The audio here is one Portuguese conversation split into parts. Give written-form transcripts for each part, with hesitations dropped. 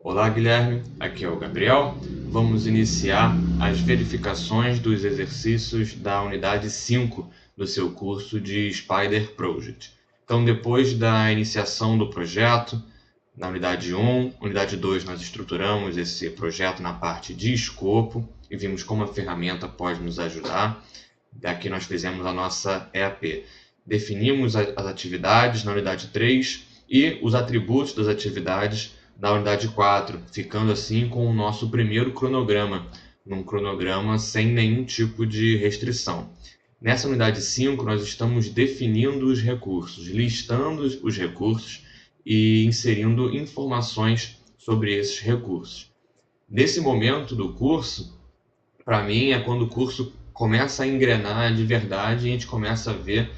Olá, Guilherme. Aqui é o Gabriel. Vamos iniciar as verificações dos exercícios da unidade 5 do seu curso de Spider Project. Então, depois da iniciação do projeto, na unidade 1, unidade 2, nós estruturamos esse projeto na parte de escopo e vimos como a ferramenta pode nos ajudar. Aqui nós fizemos a nossa EAP. Definimos as atividades na unidade 3 e os atributos das atividades da unidade 4, ficando assim com o nosso primeiro cronograma, num cronograma sem nenhum tipo de restrição. Nessa unidade 5, nós estamos definindo os recursos, listando os recursos e inserindo informações sobre esses recursos. Nesse momento do curso, para mim, é quando o curso começa a engrenar de verdade e a gente começa a ver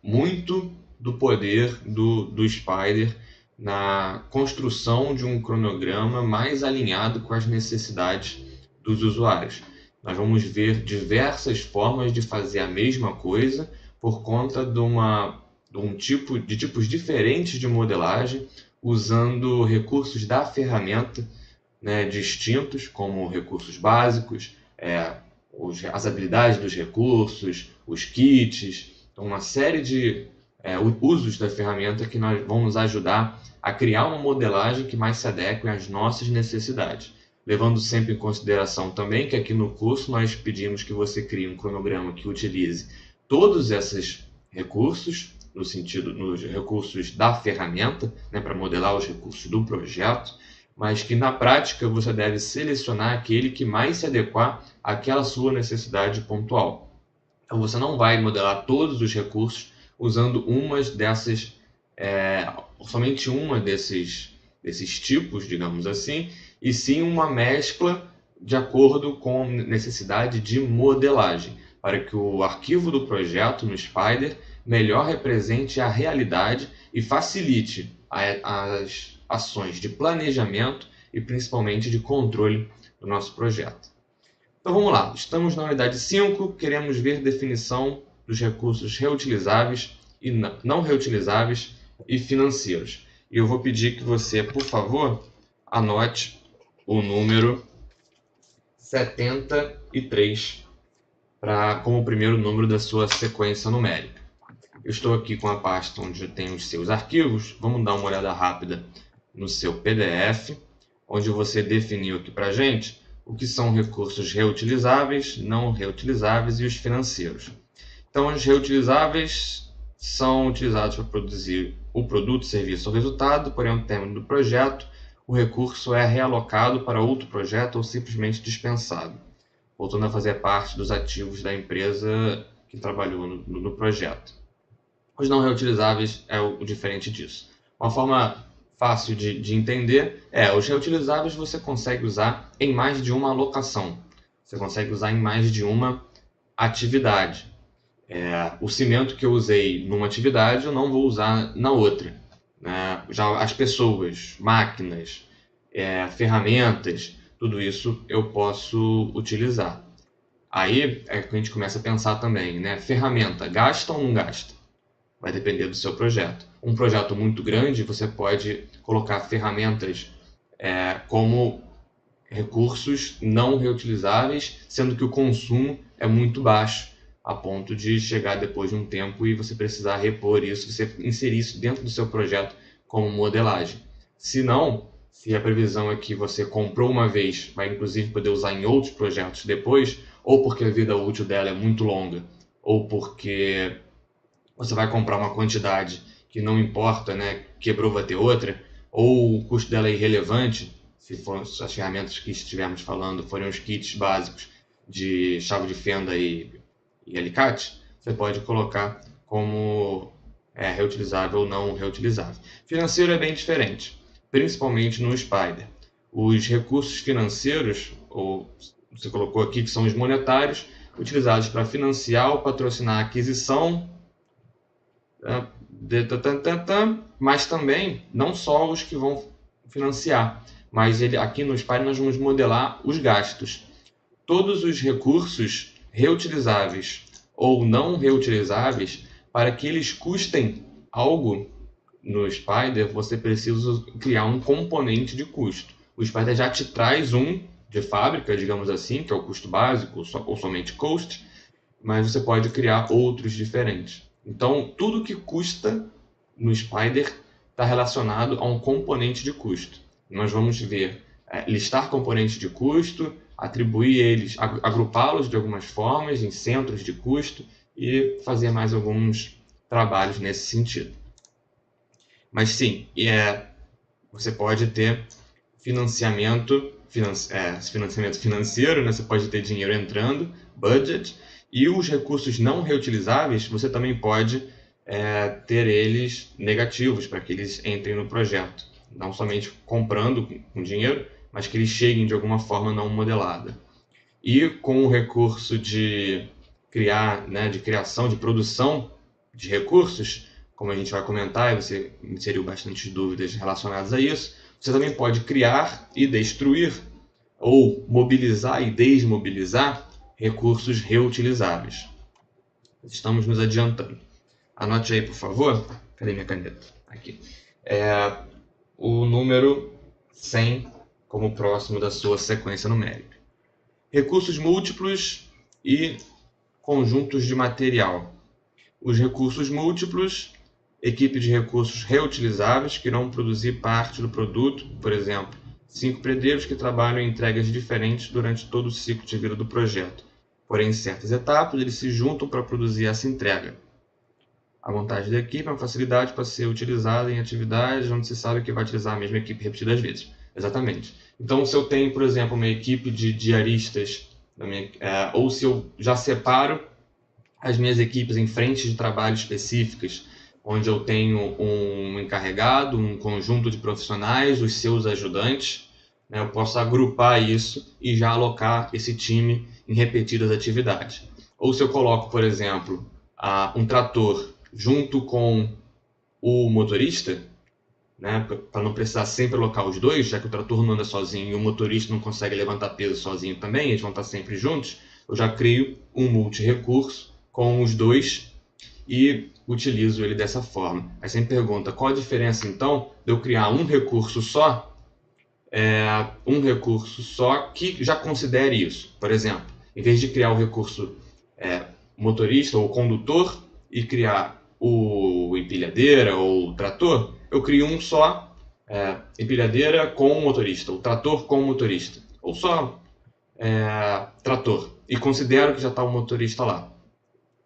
muito do poder do Spider na construção de um cronograma mais alinhado com as necessidades dos usuários. Nós vamos ver diversas formas de fazer a mesma coisa por conta de tipos diferentes de modelagem, usando recursos da ferramenta, distintos, como recursos básicos, as habilidades dos recursos, os kits, então uma série de usos da ferramenta que vão nos ajudar a criar uma modelagem que mais se adeque às nossas necessidades. Levando sempre em consideração também que aqui no curso nós pedimos que você crie um cronograma que utilize todos esses recursos, nos recursos da ferramenta, para modelar os recursos do projeto, mas que na prática você deve selecionar aquele que mais se adequar àquela sua necessidade pontual. Então você não vai modelar todos os recursos usando somente uma desses tipos, digamos assim, e sim uma mescla de acordo com necessidade de modelagem, para que o arquivo do projeto no Spider melhor represente a realidade e facilite as ações de planejamento e principalmente de controle do nosso projeto. Então vamos lá, estamos na unidade 5, queremos ver definição dos recursos reutilizáveis e não reutilizáveis e financeiros. E eu vou pedir que você, por favor, anote o número 73 como o primeiro número da sua sequência numérica. Eu estou aqui com a pasta onde tem os seus arquivos. Vamos dar uma olhada rápida no seu PDF, onde você definiu aqui para a gente o que são recursos reutilizáveis, não reutilizáveis e os financeiros. Então, os reutilizáveis são utilizados para produzir o produto, serviço ou resultado, porém, ao término do projeto, o recurso é realocado para outro projeto ou simplesmente dispensado, voltando a fazer parte dos ativos da empresa que trabalhou no projeto. Os não reutilizáveis é o diferente disso. Uma forma fácil de entender os reutilizáveis você consegue usar em mais de uma alocação. Você consegue usar em mais de uma atividade. O cimento que eu usei numa atividade eu não vou usar na outra. Já as pessoas, máquinas, ferramentas, tudo isso eu posso utilizar. Aí é que a gente começa a pensar também, ferramenta, gasta ou não gasta? Vai depender do seu projeto. Um projeto muito grande, você pode colocar ferramentas como recursos não reutilizáveis, sendo que o consumo é muito baixo, a ponto de chegar depois de um tempo e você precisar repor isso, você inserir isso dentro do seu projeto como modelagem. Se não, se a previsão é que você comprou uma vez, vai inclusive poder usar em outros projetos depois, ou porque a vida útil dela é muito longa, ou porque você vai comprar uma quantidade que não importa, quebrou, vai ter outra, ou o custo dela é irrelevante, se for as ferramentas que estivermos falando forem os kits básicos de chave de fenda e alicate, você pode colocar como reutilizável ou não reutilizável. Financeiro é bem diferente, principalmente no Spider. Os recursos financeiros, ou você colocou aqui que são os monetários, utilizados para financiar ou patrocinar a aquisição, mas também não só os que vão financiar, mas aqui no Spider nós vamos modelar os gastos. Todos os recursos reutilizáveis ou não reutilizáveis, para que eles custem algo no Spyder, você precisa criar um componente de custo. O Spyder já te traz um de fábrica, digamos assim, que é o custo básico ou somente cost, mas você pode criar outros diferentes. Então, tudo que custa no Spyder está relacionado a um componente de custo. Nós vamos ver, listar componentes de custo, atribuir eles, agrupá-los de algumas formas em centros de custo e fazer mais alguns trabalhos nesse sentido. Mas sim, você pode ter financiamento financeiro, né? Você pode ter dinheiro entrando, budget, e os recursos não reutilizáveis, você também pode ter eles negativos para que eles entrem no projeto. Não somente comprando com dinheiro, mas que eles cheguem de alguma forma não modelada. E com o recurso de criação, de produção de recursos, como a gente vai comentar, e você inseriu bastante dúvidas relacionadas a isso, você também pode criar e destruir, ou mobilizar e desmobilizar recursos reutilizáveis. Estamos nos adiantando. Anote aí, por favor. Cadê minha caneta? Aqui. O número 100 como próximo da sua sequência numérica. Recursos múltiplos e conjuntos de material. Os recursos múltiplos, equipe de recursos reutilizáveis que irão produzir parte do produto, por exemplo, 5 predeiros que trabalham em entregas diferentes durante todo o ciclo de vida do projeto. Porém, em certas etapas, eles se juntam para produzir essa entrega. A montagem da equipe é uma facilidade para ser utilizada em atividades onde se sabe que vai utilizar a mesma equipe repetidas vezes. Exatamente. Então, se eu tenho, por exemplo, uma equipe de diaristas, ou se eu já separo as minhas equipes em frentes de trabalho específicas, onde eu tenho um encarregado, um conjunto de profissionais, os seus ajudantes, né, eu posso agrupar isso e já alocar esse time em repetidas atividades. Ou se eu coloco, por exemplo, um trator junto com o motorista, né, para não precisar sempre alocar os dois, já que o trator não anda sozinho e o motorista não consegue levantar peso sozinho também, eles vão estar sempre juntos, eu já crio um multi-recurso com os dois e utilizo ele dessa forma. Aí você me pergunta, qual a diferença então de eu criar um recurso só que já considere isso? Por exemplo, em vez de criar o recurso motorista ou condutor e criar o empilhadeira ou o trator, eu crio um só, empilhadeira com motorista, o trator com motorista, ou só trator, e considero que já está o motorista lá.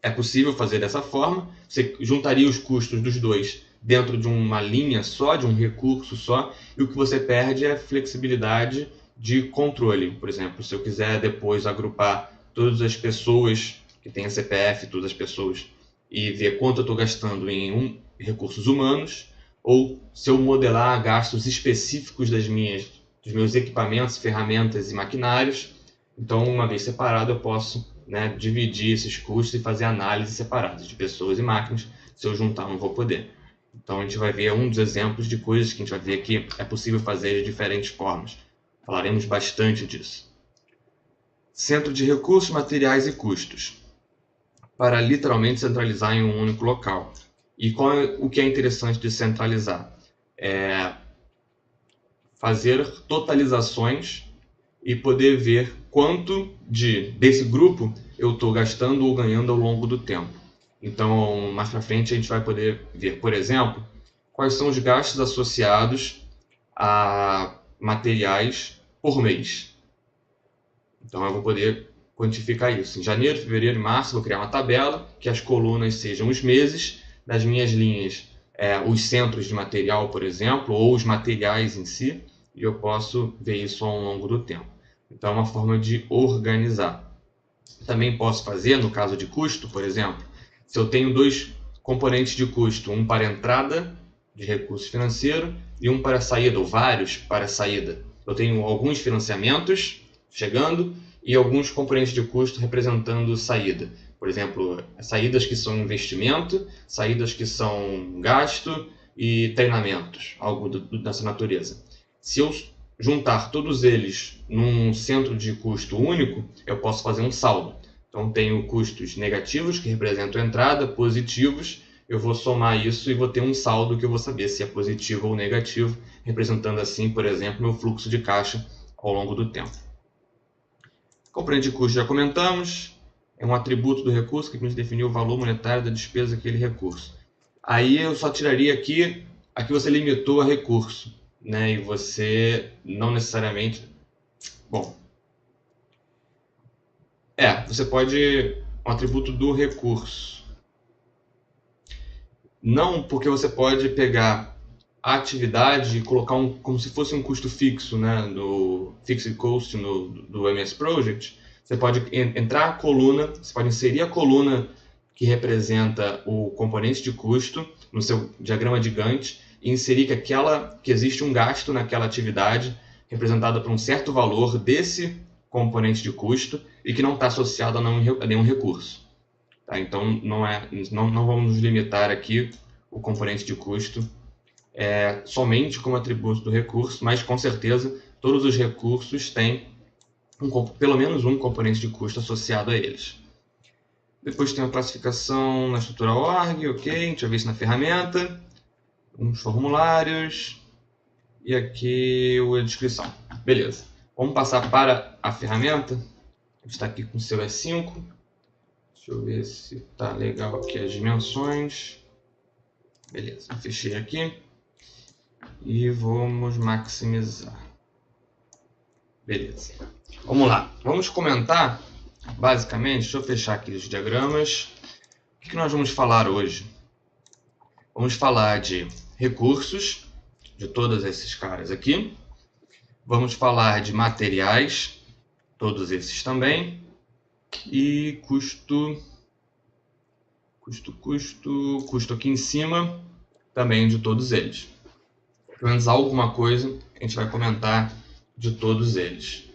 É possível fazer dessa forma, você juntaria os custos dos dois dentro de uma linha só, de um recurso só, e o que você perde é flexibilidade de controle. Por exemplo, se eu quiser depois agrupar todas as pessoas que têm a CPF, todas as pessoas, e ver quanto eu estou gastando em recursos humanos, ou se eu modelar gastos específicos dos meus equipamentos, ferramentas e maquinários, então uma vez separado eu posso dividir esses custos e fazer análises separadas de pessoas e máquinas. Se eu juntar, não vou poder. Então a gente vai ver um dos exemplos de coisas que a gente vai ver que é possível fazer de diferentes formas. Falaremos bastante disso. Centro de recursos, materiais e custos, para literalmente centralizar em um único local. E o que é interessante de centralizar? Fazer totalizações e poder ver quanto desse grupo eu estou gastando ou ganhando ao longo do tempo. Então, mais para frente, a gente vai poder ver, por exemplo, quais são os gastos associados a materiais por mês. Então, eu vou poder quantificar isso. Em janeiro, fevereiro e março, vou criar uma tabela que as colunas sejam os meses, das minhas linhas, os centros de material, por exemplo, ou os materiais em si, e eu posso ver isso ao longo do tempo. Então, é uma forma de organizar. Também posso fazer, no caso de custo, por exemplo, se eu tenho dois componentes de custo, um para entrada de recurso financeiro e um para saída, ou vários para saída. Eu tenho alguns financiamentos chegando e alguns componentes de custo representando saída. Por exemplo, saídas que são investimento, saídas que são gasto e treinamentos, algo dessa natureza. Se eu juntar todos eles num centro de custo único, eu posso fazer um saldo. Então, tenho custos negativos, que representam entrada, positivos, eu vou somar isso e vou ter um saldo que eu vou saber se é positivo ou negativo, representando assim, por exemplo, meu fluxo de caixa ao longo do tempo. Componente de custo já comentamos, é um atributo do recurso que nos definiu o valor monetário da despesa daquele recurso. Aí eu só tiraria aqui você limitou a recurso, né? E você não necessariamente... Bom, você pode... Um atributo do recurso. Não, porque você pode pegar a atividade e colocar como se fosse um custo fixo, né? Do Fixed Cost do MS Project. Você pode entrar a coluna, você pode inserir a coluna que representa o componente de custo no seu diagrama de Gantt e inserir que existe um gasto naquela atividade representada por um certo valor desse componente de custo e que não está associado a nenhum recurso. Tá? Então, não vamos nos limitar aqui o componente de custo somente como atributo do recurso, mas com certeza todos os recursos têm pelo menos um componente de custo associado a eles. Depois tem a classificação na estrutura org, ok, a gente vai ver isso na ferramenta, uns formulários e aqui a descrição. Beleza, vamos passar para a ferramenta. A gente está aqui com o seu E5. Deixa eu ver se está legal aqui as dimensões. Beleza, fechei aqui e vamos maximizar. Beleza, vamos lá, vamos comentar basicamente. Deixa eu fechar aqui os diagramas. O que nós vamos falar hoje? Vamos falar de recursos, de todos esses caras aqui. Vamos falar de materiais, todos esses também. E custo aqui em cima, também de todos eles. Pelo menos alguma coisa a gente vai comentar de todos eles.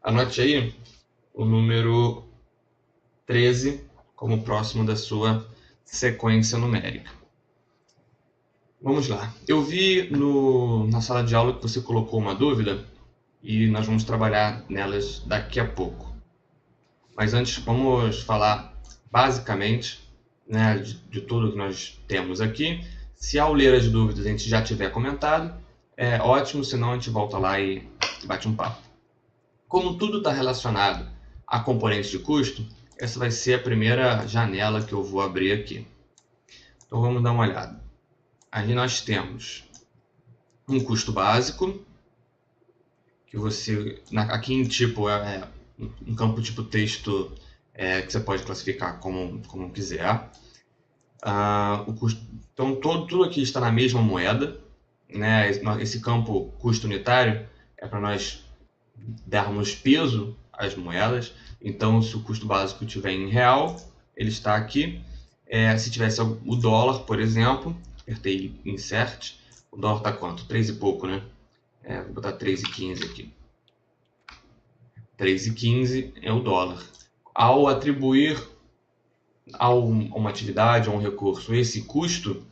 Anote aí o número 13 como próximo da sua sequência numérica. Vamos lá. Eu vi na sala de aula que você colocou uma dúvida e nós vamos trabalhar nelas daqui a pouco. Mas antes, vamos falar basicamente, né, de tudo que nós temos aqui. Se ao ler as dúvidas a gente já tiver comentado, é ótimo, senão a gente volta lá e bate um papo. Como tudo está relacionado a componentes de custo, essa vai ser a primeira janela que eu vou abrir aqui. Então vamos dar uma olhada. Ali nós temos um custo básico, que aqui em tipo um campo tipo texto que você pode classificar como quiser. O custo, então tudo aqui está na mesma moeda, né? Esse campo custo unitário é para nós darmos peso às moedas. Então, se o custo básico estiver em real, ele está aqui. Se tivesse o dólar, por exemplo, apertei insert, o dólar está quanto? 3 e pouco, né? Vou botar 3,15 aqui. 3,15 é o dólar. Ao atribuir a uma atividade, a um recurso, esse custo,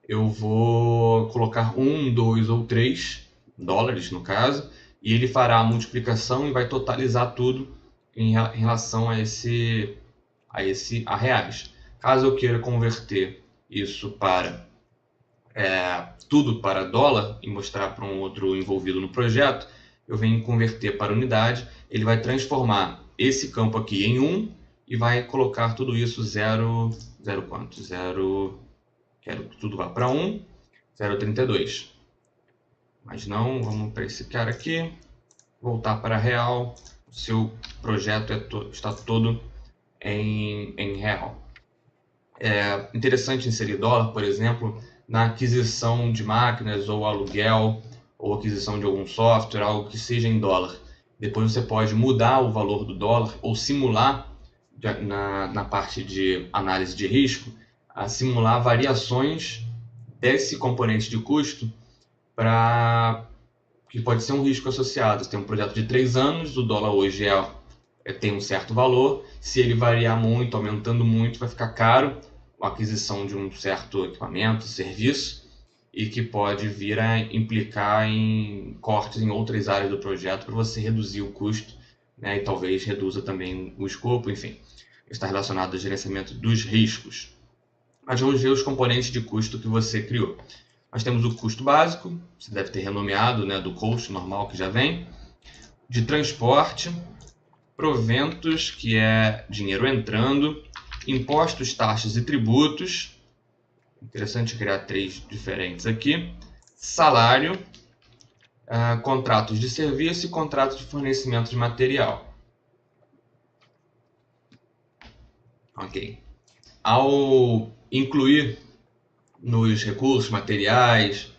eu vou colocar 1, 2 ou 3 dólares, no caso, e ele fará a multiplicação e vai totalizar tudo em relação a reais. Caso eu queira converter isso para tudo para dólar e mostrar para um outro envolvido no projeto, eu venho converter para unidade, ele vai transformar esse campo aqui em 1 e vai colocar tudo isso 0 quanto? 0, quero que tudo vá para 1, 0,32. Mas não, vamos para esse cara aqui, voltar para real, o seu projeto está todo em real. É interessante inserir dólar, por exemplo, na aquisição de máquinas ou aluguel ou aquisição de algum software, algo que seja em dólar. Depois você pode mudar o valor do dólar ou simular, na parte de análise de risco, simular variações desse componente de custo que pode ser um risco associado. Você tem um projeto de 3 anos, o dólar hoje tem um certo valor, se ele variar muito, aumentando muito, vai ficar caro a aquisição de um certo equipamento, serviço, e que pode vir a implicar em cortes em outras áreas do projeto para você reduzir o custo, né, e talvez reduza também o escopo, enfim. Está relacionado ao gerenciamento dos riscos. Mas vamos ver os componentes de custo que você criou. Nós temos o custo básico, você deve ter renomeado, né, do cost normal que já vem, de transporte, proventos, que é dinheiro entrando, impostos, taxas e tributos. Interessante criar 3 diferentes aqui. Salário, contratos de serviço e contratos de fornecimento de material. Ok. Ao incluir nos recursos, materiais,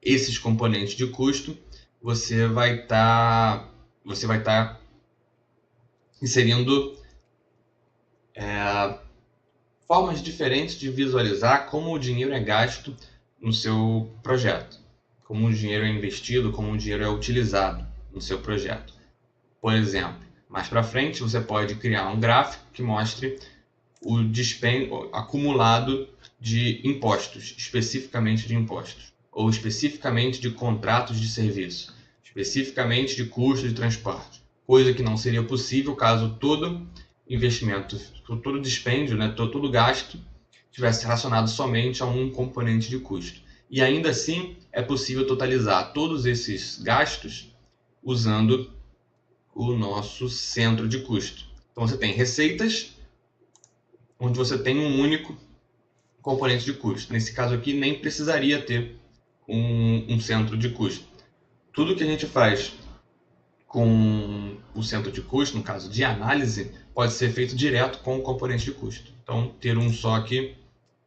esses componentes de custo, você vai estar inserindo formas diferentes de visualizar como o dinheiro é gasto no seu projeto, como o dinheiro é investido, como o dinheiro é utilizado no seu projeto. Por exemplo, mais para frente você pode criar um gráfico que mostre o dispêndio acumulado de impostos, especificamente de impostos, ou especificamente de contratos de serviço, especificamente de custo de transporte, coisa que não seria possível caso todo investimento, todo dispêndio, né, todo gasto estivesse relacionado somente a um componente de custo. E ainda assim é possível totalizar todos esses gastos usando o nosso centro de custo. Então você tem receitas, onde você tem um único componente de custo. Nesse caso aqui, nem precisaria ter um centro de custo. Tudo que a gente faz com o centro de custo, no caso de análise, pode ser feito direto com o componente de custo. Então, ter um só aqui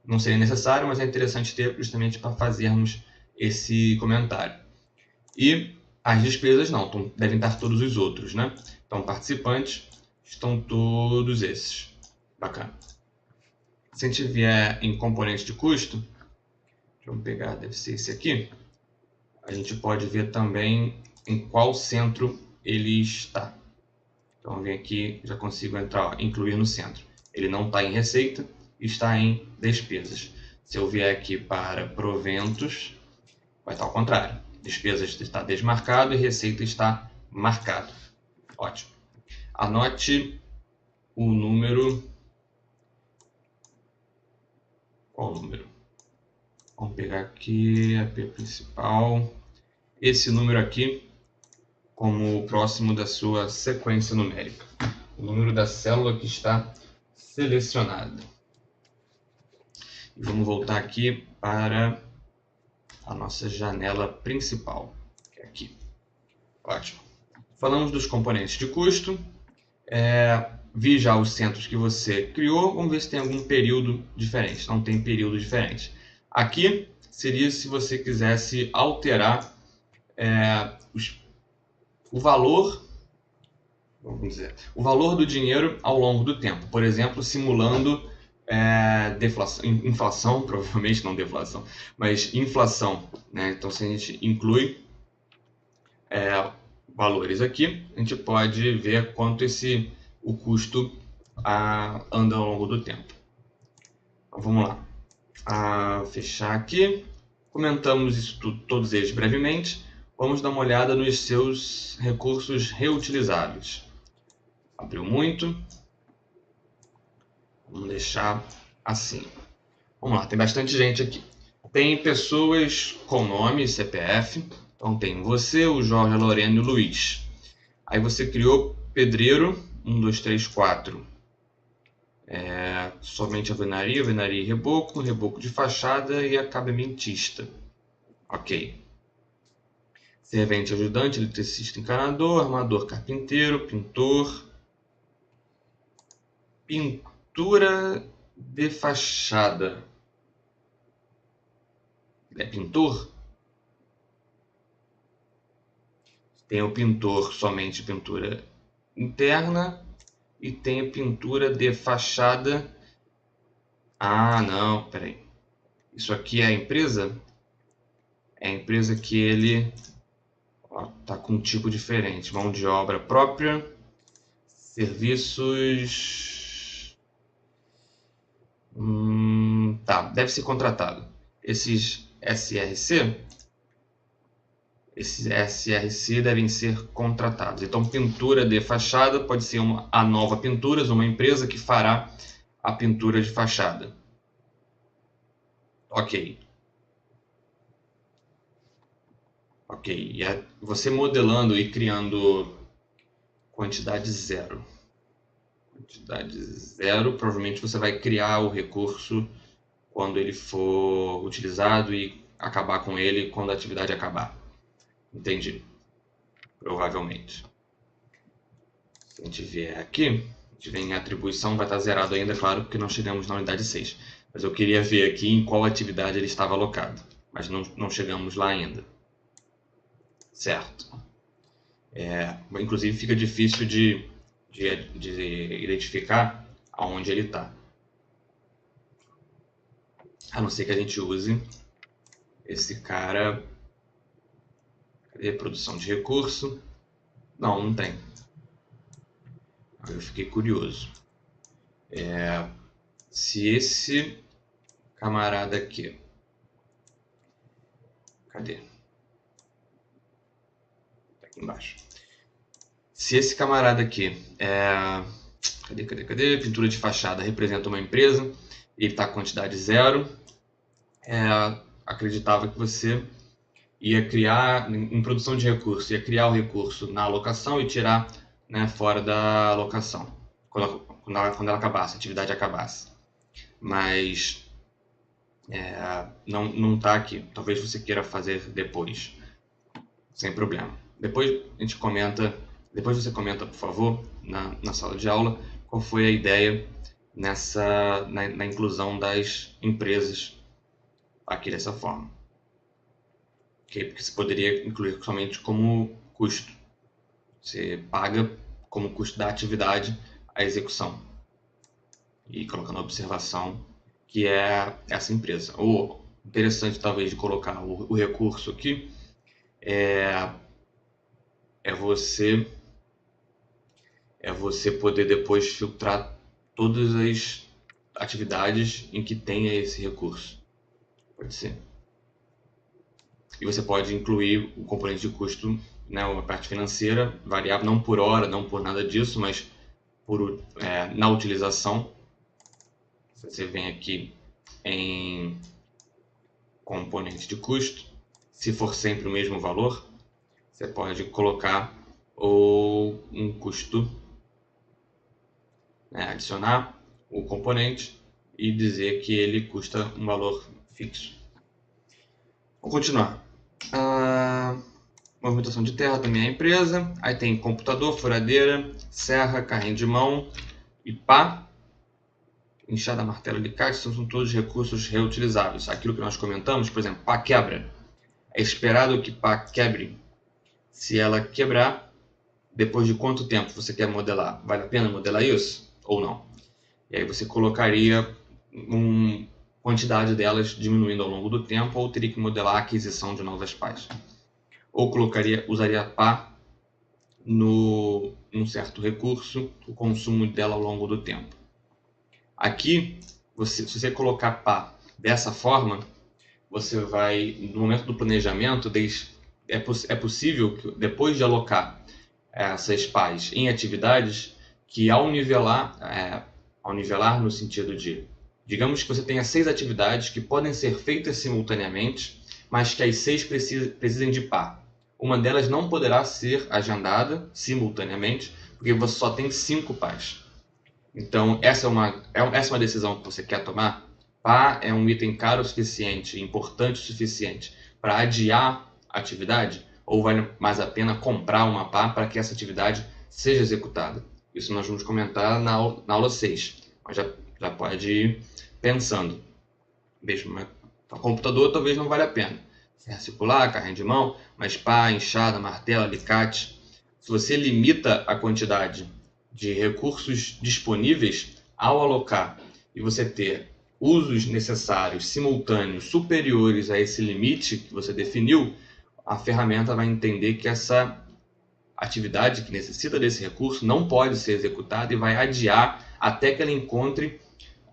não seria necessário, mas é interessante ter justamente para fazermos esse comentário. E as despesas não, então devem estar todos os outros, né? Então, participantes estão todos esses. Bacana. Se a gente vier em componente de custo, vamos pegar, deve ser esse aqui, a gente pode ver também em qual centro ele está. Então, vem aqui, já consigo entrar, ó, incluir no centro. Ele não está em receita, está em despesas. Se eu vier aqui para proventos, vai estar ao contrário. Despesas está desmarcado e receita está marcado. Ótimo. Anote o número. Qual o número? Vamos pegar aqui a P principal. Esse número aqui como o próximo da sua sequência numérica. O número da célula que está selecionada. E vamos voltar aqui para a nossa janela principal, que é aqui. Ótimo. Falamos dos componentes de custo. Vi já os centros que você criou. Vamos ver se tem algum período diferente. Não tem período diferente. Aqui seria se você quisesse alterar o valor, vamos dizer, o valor do dinheiro ao longo do tempo. Por exemplo, simulando deflação, inflação, provavelmente não deflação, mas inflação, né? Então, se a gente inclui valores aqui, a gente pode ver quanto o custo anda ao longo do tempo. Então, vamos lá. Fechar aqui. Comentamos isso tudo, todos eles brevemente. Vamos dar uma olhada nos seus recursos reutilizáveis. Abriu muito. Vamos deixar assim. Vamos lá, tem bastante gente aqui. Tem pessoas com nome, CPF. Então tem você, o Jorge, a Lorena e o Luiz. Aí você criou pedreiro, 1, 2, 3, 4. Somente alvenaria e reboco, reboco de fachada e acabamentista. Ok. Servente, ajudante, eletricista, encanador, armador, carpinteiro, pintor. Pintura de fachada. É pintor? Tem o pintor, somente pintura interna. E tem a pintura de fachada. Ah, não, peraí. Isso aqui é a empresa? É a empresa que ele está com um tipo diferente. Mão de obra própria. Serviços. Tá, deve ser contratado. Esses SRC devem ser contratados. Então, pintura de fachada pode ser a Nova Pinturas, uma empresa que fará a pintura de fachada. Ok. Ok. E você modelando e criando quantidade zero. Quantidade zero, provavelmente você vai criar o recurso quando ele for utilizado e acabar com ele quando a atividade acabar. Entendi. Provavelmente. Se a gente vier aqui, a gente vem em atribuição, vai estar zerado ainda, claro, porque não chegamos na unidade 6. Mas eu queria ver aqui em qual atividade ele estava alocado. Mas não chegamos lá ainda. Certo. Inclusive fica difícil de identificar aonde ele está. A não ser que a gente use esse cara. Cadê? Produção de recurso. Não tem. Eu fiquei curioso. Se esse camarada aqui... Cadê? Tá aqui embaixo. Se esse camarada aqui Cadê? Pintura de fachada representa uma empresa. Ele está com quantidade zero. Acreditava que você ia criar, em produção de recurso, ia criar o recurso na alocação e tirar, né, fora da alocação, quando ela acabasse, a atividade acabasse. Mas não está aqui. Talvez você queira fazer depois, sem problema. Depois você comenta, por favor, na sala de aula, qual foi a ideia na inclusão das empresas aqui dessa forma. Okay? Porque você poderia incluir somente como custo. Você paga como custo da atividade a execução. E colocando a observação que é essa empresa. Ou interessante talvez de colocar o recurso aqui é você poder depois filtrar todas as atividades em que tenha esse recurso. Pode ser. E você pode incluir o componente de custo, né, uma parte financeira, variável, não por hora, não por nada disso, mas na utilização. Você vem aqui em componente de custo. Se for sempre o mesmo valor, você pode colocar um custo, né, adicionar o componente e dizer que ele custa um valor fixo. Vamos continuar. Movimentação de terra também é empresa. Aí tem computador, furadeira, serra, carrinho de mão e pá. Enxada, martelo, alicate, são todos recursos reutilizáveis. Aquilo que nós comentamos, por exemplo, pá quebra. É esperado que pá quebre. Se ela quebrar, depois de quanto tempo você quer modelar? Vale a pena modelar isso ou não? E aí você colocaria quantidade delas diminuindo ao longo do tempo, ou teria que modelar a aquisição de novas pás. Ou usaria pá num certo recurso, o consumo dela ao longo do tempo. Aqui, se você colocar pá dessa forma, você vai, no momento do planejamento, é possível que depois de alocar essas pás em atividades, que ao nivelar no sentido de, digamos que você tenha 6 atividades que podem ser feitas simultaneamente, mas que as 6 precisem de pá. Uma delas não poderá ser agendada simultaneamente, porque você só tem 5 pás. Então, essa é uma decisão que você quer tomar. Pá é um item caro o suficiente, importante o suficiente para adiar a atividade, ou vale mais a pena comprar uma pá para que essa atividade seja executada? Isso nós vamos comentar na aula 6, mas já pode ir pensando. Mesmo para computador talvez não vale a pena. Serra circular, carrinho de mão, mas pá, enxada, martelo, alicate. Se você limita a quantidade de recursos disponíveis ao alocar e você ter usos necessários simultâneos superiores a esse limite que você definiu, a ferramenta vai entender que essa atividade que necessita desse recurso não pode ser executada e vai adiar até que ela encontre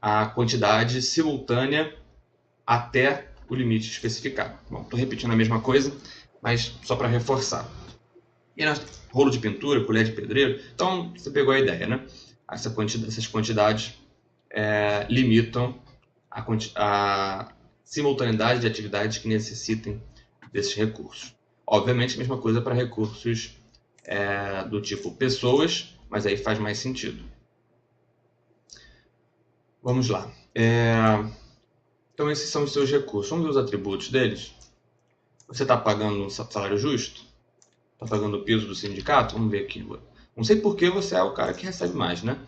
a quantidade simultânea até o limite especificado. Bom, estou repetindo a mesma coisa, mas só para reforçar. E rolo de pintura, colher de pedreiro. Então, você pegou a ideia, né? Essas quantidades limitam simultaneidade de atividades que necessitem desses recursos. Obviamente, a mesma coisa para recursos do tipo pessoas, mas aí faz mais sentido. Vamos lá. Então, esses são os seus recursos. Vamos ver os atributos deles. Você está pagando um salário justo? Está pagando o piso do sindicato? Vamos ver aqui. Não sei por que você é o cara que recebe mais, né?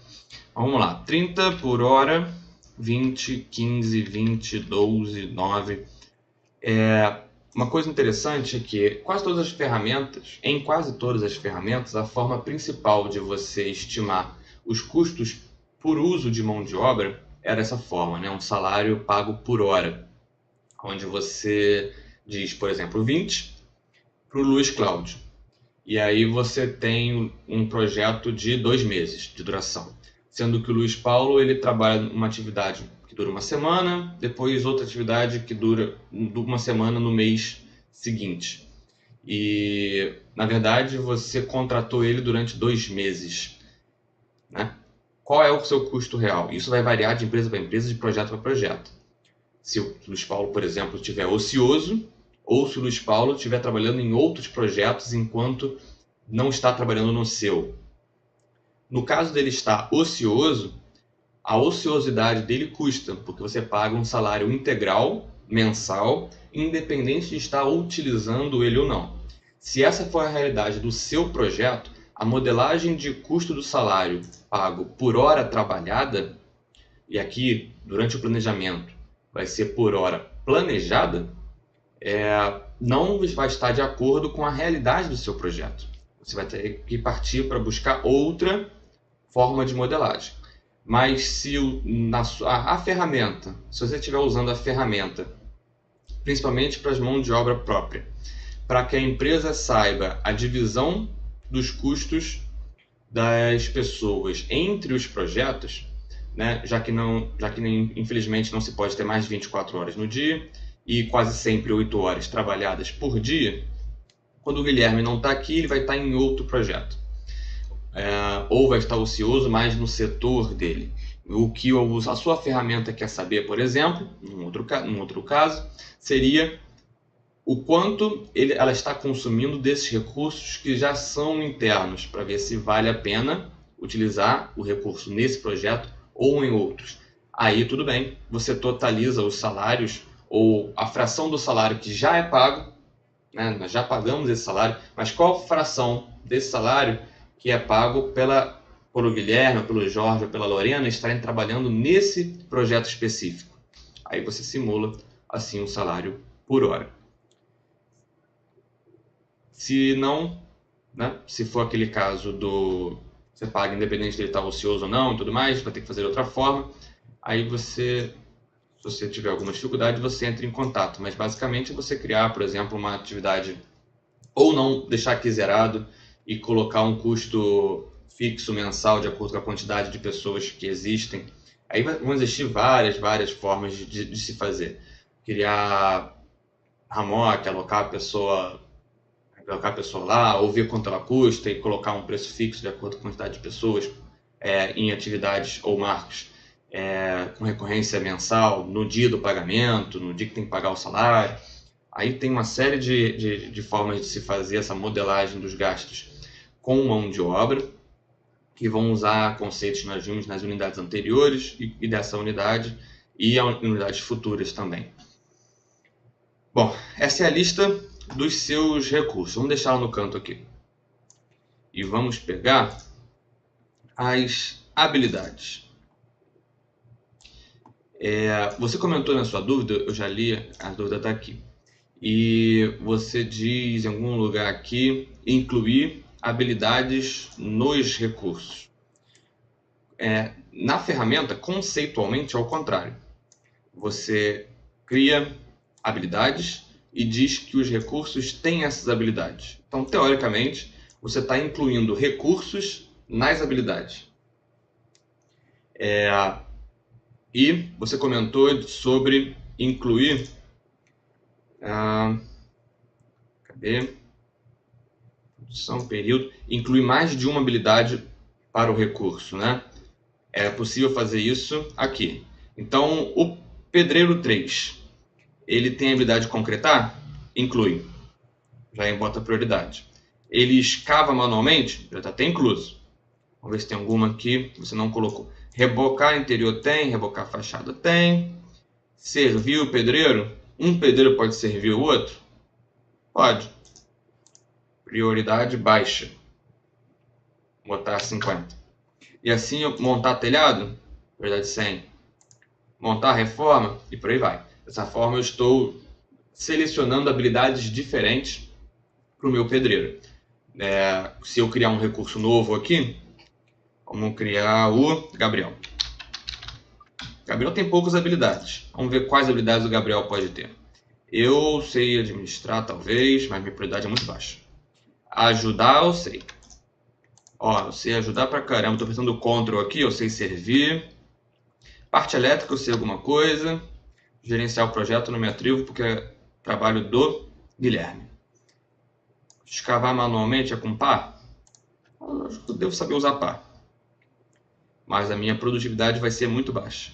Vamos lá. 30 por hora, 20, 15, 20, 12, 9. Uma coisa interessante é que em quase todas as ferramentas, a forma principal de você estimar os custos por uso de mão de obra é dessa forma, né? Um salário pago por hora, onde você diz, por exemplo, 20 para o Luiz Cláudio. E aí você tem um projeto de 2 meses de duração, sendo que o Luiz Paulo ele trabalha uma atividade que dura uma semana, depois outra atividade que dura uma semana no mês seguinte. E, na verdade, você contratou ele durante 2 meses, né? Qual é o seu custo real? Isso vai variar de empresa para empresa, de projeto para projeto. Se o Luiz Paulo, por exemplo, estiver ocioso, ou se o Luiz Paulo estiver trabalhando em outros projetos enquanto não está trabalhando no seu. No caso dele estar ocioso, a ociosidade dele custa, porque você paga um salário integral, mensal, independente de estar utilizando ele ou não. Se essa for a realidade do seu projeto, a modelagem de custo do salário pago por hora trabalhada, e aqui, durante o planejamento, vai ser por hora planejada, não vai estar de acordo com a realidade do seu projeto. Você vai ter que partir para buscar outra forma de modelagem. Mas se a ferramenta, se você estiver usando a ferramenta, principalmente para as mãos de obra própria, para que a empresa saiba a divisão dos custos das pessoas entre os projetos, né, já que infelizmente não se pode ter mais de 24 horas no dia e quase sempre 8 horas trabalhadas por dia, quando o Guilherme não está aqui, ele vai estar em outro projeto. Ou vai estar ocioso mais no setor dele. O que a sua ferramenta quer saber, por exemplo, num outro caso, seria o quanto ela está consumindo desses recursos que já são internos, para ver se vale a pena utilizar o recurso nesse projeto ou em outros. Aí tudo bem, você totaliza os salários ou a fração do salário que já é pago, né? Nós já pagamos esse salário, mas qual fração desse salário que é pago pelo Guilherme, pelo Jorge ou pela Lorena estarem trabalhando nesse projeto específico. Aí você simula assim um salário por hora. Se não, né, se for aquele caso você paga independente de ele estar ocioso ou não e tudo mais, vai ter que fazer de outra forma, aí se você tiver alguma dificuldade, você entra em contato. Mas basicamente é você criar, por exemplo, uma atividade ou não deixar aqui zerado e colocar um custo fixo mensal de acordo com a quantidade de pessoas que existem. Aí vão existir várias formas de se fazer. Criar RAMOC, alocar a pessoa lá, ou ver quanto ela custa e colocar um preço fixo de acordo com a quantidade de pessoas em atividades ou marcos com recorrência mensal, no dia do pagamento, no dia que tem que pagar o salário. Aí tem uma série de formas de se fazer essa modelagem dos gastos com mão de obra, que vão usar conceitos que nós vimos nas unidades anteriores e dessa unidade e unidades futuras também. Bom, essa é a lista dos seus recursos. Vamos deixá-la no canto aqui. E vamos pegar as habilidades. Você comentou na sua dúvida, eu já li, a dúvida está aqui. E você diz em algum lugar aqui, incluir habilidades nos recursos. Na ferramenta, conceitualmente, é o contrário. Você cria habilidades e diz que os recursos têm essas habilidades. Então, teoricamente, você está incluindo recursos nas habilidades. E você comentou sobre incluir... cadê? Produção, período. Incluir mais de uma habilidade para o recurso, né? É possível fazer isso aqui. Então, o pedreiro 3. Ele tem a habilidade de concretar? Inclui. Já bota prioridade. Ele escava manualmente? Já está até incluso. Vamos ver se tem alguma aqui que você não colocou. Rebocar interior tem, rebocar fachada tem. Servir o pedreiro? Um pedreiro pode servir o outro? Pode. Prioridade baixa. Vou botar 50. E assim eu montar telhado? Prioridade 100. Montar reforma? E por aí vai. Dessa forma eu estou selecionando habilidades diferentes para o meu pedreiro. Se eu criar um recurso novo aqui, vamos criar o Gabriel. Gabriel tem poucas habilidades. Vamos ver quais habilidades o Gabriel pode ter. Eu sei administrar, talvez, mas minha prioridade é muito baixa. Ajudar, eu sei. Eu sei ajudar pra caramba. Estou pensando no control aqui, eu sei servir. Parte elétrica, eu sei alguma coisa. Gerenciar o projeto, não me atrevo, porque é trabalho do Guilherme. Escavar manualmente é com pá? Eu acho que eu devo saber usar pá. Mas a minha produtividade vai ser muito baixa.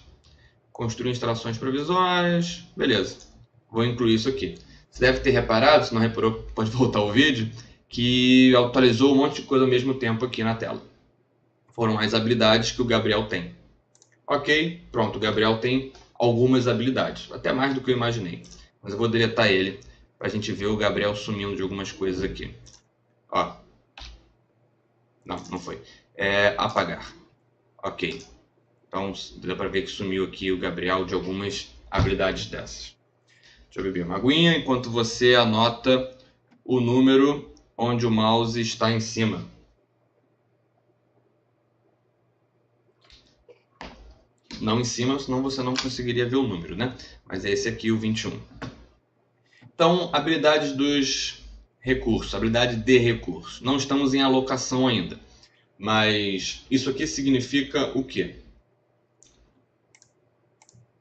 Construir instalações provisórias. Beleza. Vou incluir isso aqui. Você deve ter reparado, se não reparou, pode voltar o vídeo, que atualizou um monte de coisa ao mesmo tempo aqui na tela. Foram as habilidades que o Gabriel tem. Ok, pronto, o Gabriel tem algumas habilidades, até mais do que eu imaginei. Mas eu vou deletar ele para a gente ver o Gabriel sumindo de algumas coisas aqui. Não foi. Apagar. Ok. Então dá para ver que sumiu aqui o Gabriel de algumas habilidades dessas. Deixa eu beber uma aguinha enquanto você anota o número onde o mouse está em cima. Não em cima, senão você não conseguiria ver o número, né? Mas é esse aqui, o 21. Então, habilidades dos recursos, habilidade de recurso. Não estamos em alocação ainda, mas isso aqui significa o quê?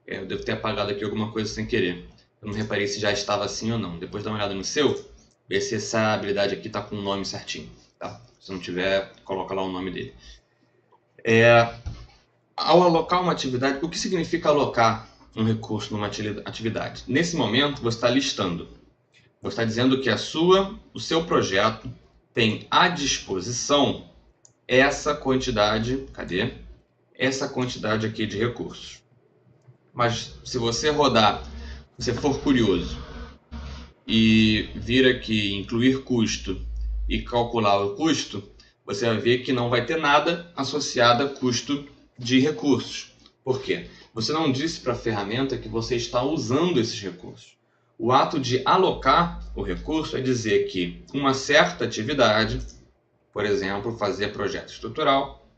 Eu devo ter apagado aqui alguma coisa sem querer. Eu não reparei se já estava assim ou não. Depois dá uma olhada no seu, ver se essa habilidade aqui está com o nome certinho. Tá? Se não tiver, coloca lá o nome dele. Ao alocar uma atividade, o que significa alocar um recurso numa atividade? Nesse momento, você está listando. Você está dizendo que o seu projeto tem à disposição essa quantidade, essa quantidade aqui de recursos. Mas se você rodar, se você for curioso e vir aqui incluir custo e calcular o custo, você vai ver que não vai ter nada associado a custo de recursos. Por quê? Você não disse para a ferramenta que você está usando esses recursos. O ato de alocar o recurso é dizer que uma certa atividade, por exemplo, fazer projeto estrutural,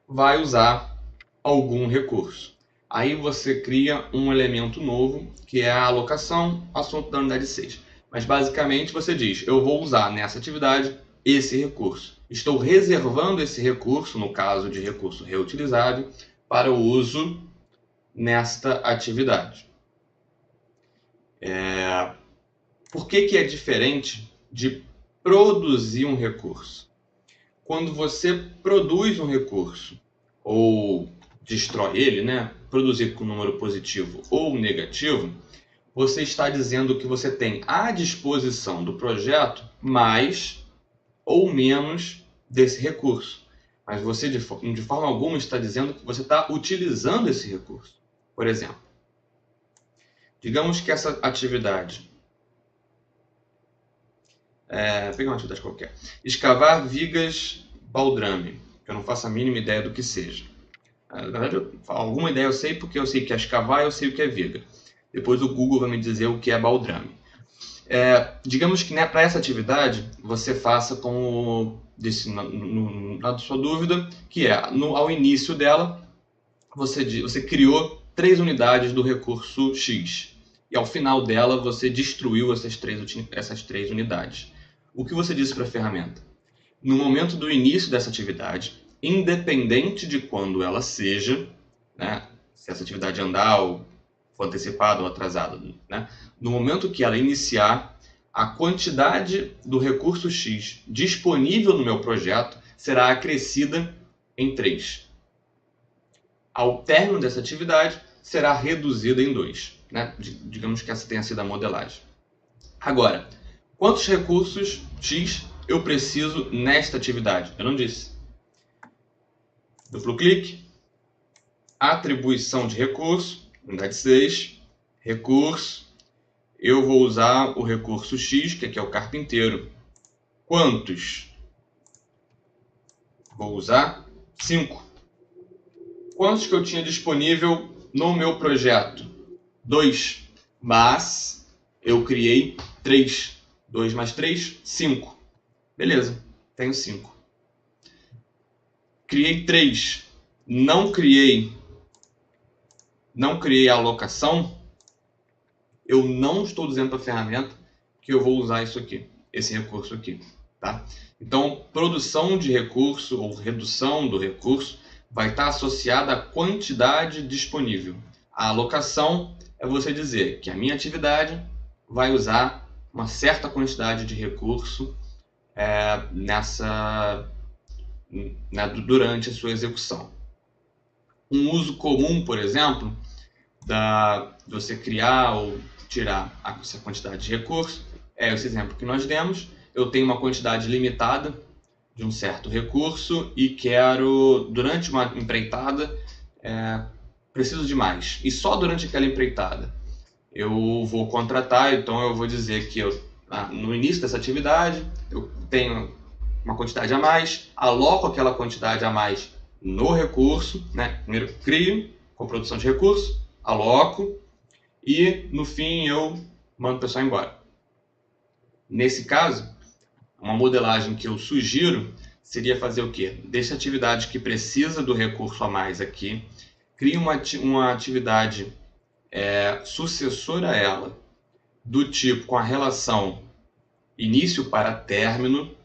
vai usar algum recurso. Aí você cria um elemento novo, que é a alocação, assunto da unidade 6. Mas basicamente você diz, eu vou usar nessa atividade esse recurso. Estou reservando esse recurso, no caso de recurso reutilizável, para o uso nesta atividade. Por que é diferente de produzir um recurso? Quando você produz um recurso ou destrói ele, produzir com número positivo ou negativo, você está dizendo que você tem à disposição do projeto mais ou menos desse recurso. Mas você, de forma alguma, está dizendo que você está utilizando esse recurso. Por exemplo, digamos que essa atividade... Vou pegar uma atividade qualquer. Escavar vigas baldrame. Eu não faço a mínima ideia do que seja. Na verdade, alguma ideia eu sei, porque eu sei o que é escavar e eu sei o que é viga. Depois o Google vai me dizer o que é baldrame. Digamos que para essa atividade você faça como disse na sua dúvida, que ao início dela você criou 3 unidades do recurso X e ao final dela você destruiu essas 3 unidades. O que você disse para a ferramenta? No momento do início dessa atividade, independente de quando ela seja, se essa atividade andar ou for antecipada ou atrasada, no momento que ela iniciar, a quantidade do recurso X disponível no meu projeto será acrescida em 3. Ao término dessa atividade, será reduzida em 2. né? Digamos que essa tenha sido a modelagem. Agora, quantos recursos X eu preciso nesta atividade? Eu não disse. Duplo clique, atribuição de recurso, unidade 6, recurso. Eu vou usar o recurso X, que aqui é o carpinteiro. Quantos? Vou usar 5. Quantos que eu tinha disponível no meu projeto? 2. Mas eu criei 3. 2 mais 3, 5. Beleza, tenho 5. Criei 3. Não criei a alocação. Eu não estou dizendo para a ferramenta que eu vou usar isso aqui, esse recurso aqui. Tá? Então, produção de recurso ou redução do recurso vai estar associada à quantidade disponível. A alocação é você dizer que a minha atividade vai usar uma certa quantidade de recurso durante a sua execução. Um uso comum, por exemplo, de você criar ou tirar essa quantidade de recurso é esse exemplo que nós demos. Eu tenho uma quantidade limitada de um certo recurso e quero, durante uma empreitada, preciso de mais. E só durante aquela empreitada eu vou contratar, então eu vou dizer que no início dessa atividade eu tenho uma quantidade a mais, aloco aquela quantidade a mais no recurso, né? Primeiro crio com produção de recurso, aloco e no fim eu mando o pessoal embora. Nesse caso, uma modelagem que eu sugiro seria fazer o quê? Dessa atividade que precisa do recurso a mais aqui, cria uma atividade sucessora a ela, do tipo com a relação início para término,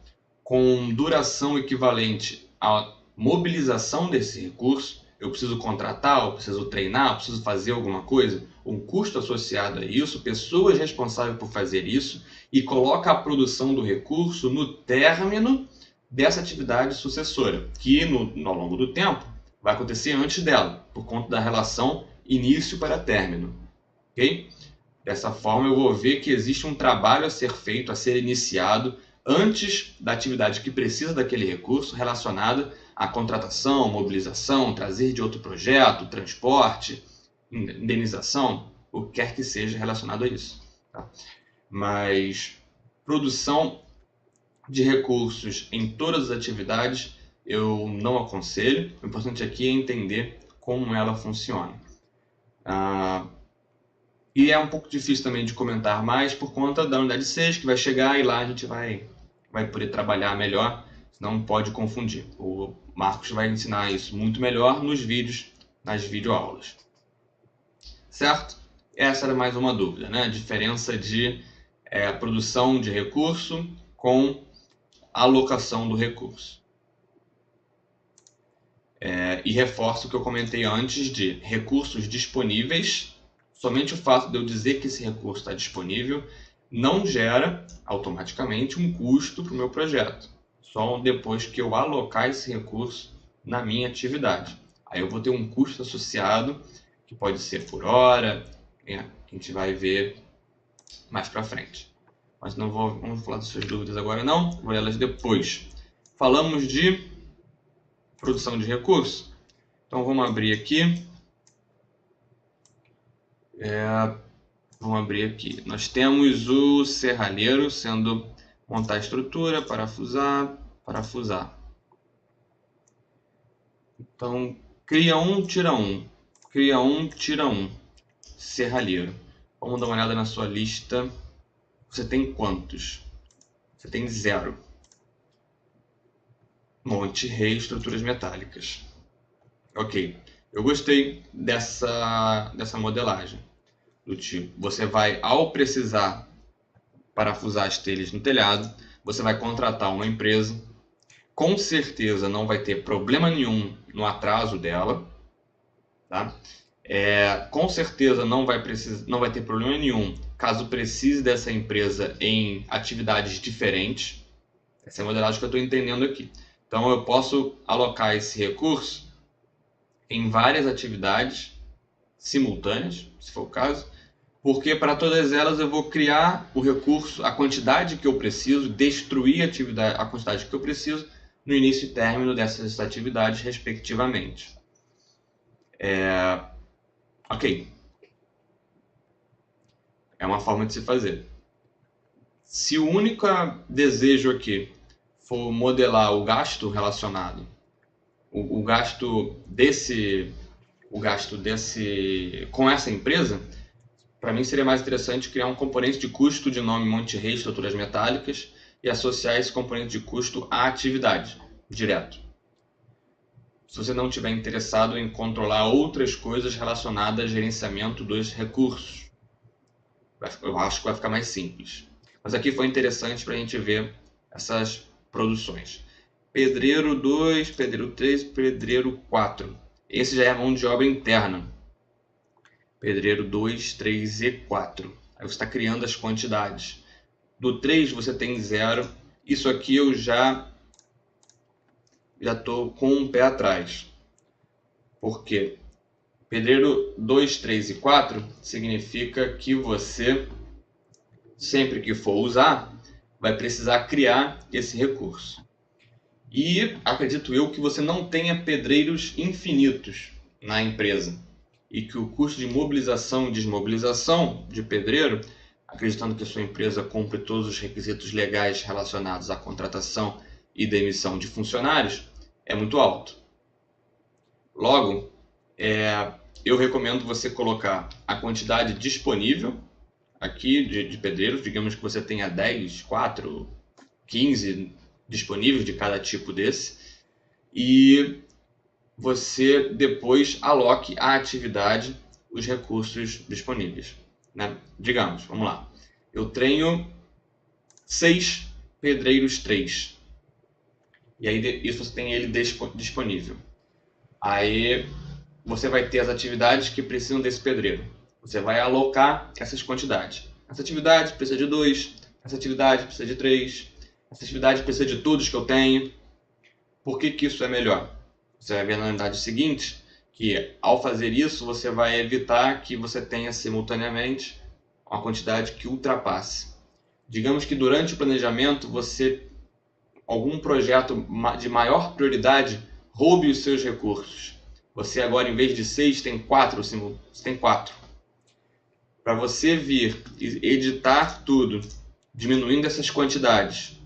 com duração equivalente à mobilização desse recurso. Eu preciso contratar, eu preciso treinar, eu preciso fazer alguma coisa, um custo associado a isso, pessoas responsáveis por fazer isso, e coloca a produção do recurso no término dessa atividade sucessora, que ao longo do tempo vai acontecer antes dela, por conta da relação início para término. Okay? Dessa forma eu vou ver que existe um trabalho a ser feito, a ser iniciado antes da atividade que precisa daquele recurso relacionada à contratação, mobilização, trazer de outro projeto, transporte, indenização, o que quer que seja relacionado a isso. Tá? Mas produção de recursos em todas as atividades eu não aconselho. O importante aqui é entender como ela funciona. E é um pouco difícil também de comentar mais por conta da unidade 6, que vai chegar e lá a gente vai poder trabalhar melhor, senão pode confundir. O Marcos vai ensinar isso muito melhor nos vídeos, nas videoaulas. Certo? Essa era mais uma dúvida, né? A diferença de produção de recurso com alocação do recurso. E reforço o que eu comentei antes de recursos disponíveis. Somente o fato de eu dizer que esse recurso está disponível não gera automaticamente um custo para o meu projeto. Só depois que eu alocar esse recurso na minha atividade. Aí eu vou ter um custo associado, que pode ser por hora, que a gente vai ver mais para frente. Mas não vamos falar das suas dúvidas agora não, vou elas depois. Falamos de produção de recurso. Então vamos abrir aqui. Vamos abrir aqui. Nós temos o serralheiro sendo montar a estrutura, parafusar. Então, cria um, tira um. Cria um, tira um. Serralheiro. Vamos dar uma olhada na sua lista. Você tem quantos? Você tem 0. Monte Rei, estruturas metálicas. Ok. Eu gostei dessa modelagem. Do tipo, você vai, ao precisar parafusar as telhas no telhado, você vai contratar uma empresa, com certeza não vai ter problema nenhum no atraso dela, tá? Com certeza não vai ter problema nenhum caso precise dessa empresa em atividades diferentes. Essa é a modelagem que eu estou entendendo aqui. Então eu posso alocar esse recurso em várias atividades simultâneas, se for o caso, Porque para todas elas eu vou criar o recurso, a quantidade que eu preciso, destruir a quantidade que eu preciso no início e término dessas atividades, respectivamente. Ok. É uma forma de se fazer. Se o único desejo aqui for modelar o gasto relacionado, o gasto desse com essa empresa, para mim seria mais interessante criar um componente de custo de nome Monte Rei Estruturas Metálicas e associar esse componente de custo à atividade, direto. Se você não estiver interessado em controlar outras coisas relacionadas ao gerenciamento dos recursos, eu acho que vai ficar mais simples. Mas aqui foi interessante para a gente ver essas produções. Pedreiro 2, pedreiro 3, pedreiro 4. Esse já é mão de obra interna. Pedreiro 2, 3 e 4. Aí você está criando as quantidades. Do 3 você tem 0. Isso aqui eu já estou com um pé atrás. Por quê? Pedreiro 2, 3 e 4 significa que você, sempre que for usar, vai precisar criar esse recurso. E acredito eu que você não tenha pedreiros infinitos na empresa e que o custo de mobilização e desmobilização de pedreiro, acreditando que a sua empresa cumpre todos os requisitos legais relacionados à contratação e demissão de funcionários, é muito alto. Logo, eu recomendo você colocar a quantidade disponível aqui de pedreiros, digamos que você tenha 10, 4, 15 disponíveis de cada tipo desse, e você depois aloque à atividade os recursos disponíveis, né? Digamos, vamos lá, eu tenho 6 pedreiros 3, e aí isso você tem ele disponível. Aí você vai ter as atividades que precisam desse pedreiro. Você vai alocar essas quantidades. Essa atividade precisa de 2, essa atividade precisa de 3, essa atividade precisa de todos que eu tenho. Por que isso é melhor? Você vai ver na unidade seguinte que, ao fazer isso, você vai evitar que você tenha simultaneamente uma quantidade que ultrapasse. Digamos que durante o planejamento, algum projeto de maior prioridade roube os seus recursos. Você agora, em vez de 6, tem 4. Você tem 4. Para você vir e editar tudo, diminuindo essas quantidades,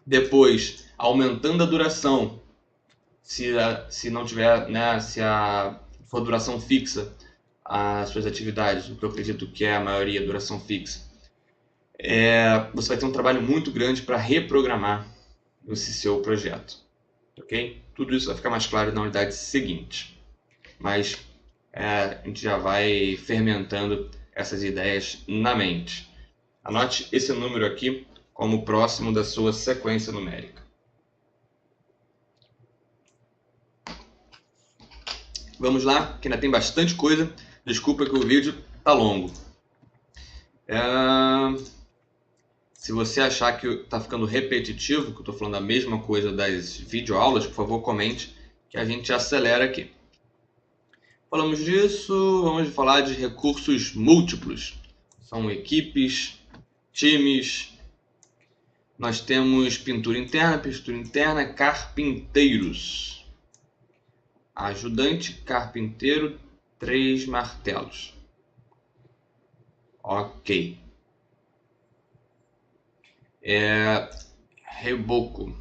depois aumentando a duração, se não tiver, né, se for duração fixa as suas atividades, o que eu acredito que é a maioria duração fixa, você vai ter um trabalho muito grande para reprogramar esse seu projeto, ok? Tudo isso vai ficar mais claro na unidade seguinte, mas a gente já vai fermentando essas ideias na mente. Anote esse número aqui como próximo da sua sequência numérica. Vamos lá, que ainda tem bastante coisa. Desculpa que o vídeo está longo. Se você achar que está ficando repetitivo, que eu estou falando a mesma coisa das videoaulas, por favor, comente, que a gente acelera aqui. Falamos disso, vamos falar de recursos múltiplos. São equipes, times. Nós temos pintura interna, carpinteiros. Ajudante, carpinteiro, 3 martelos. Ok. Reboco,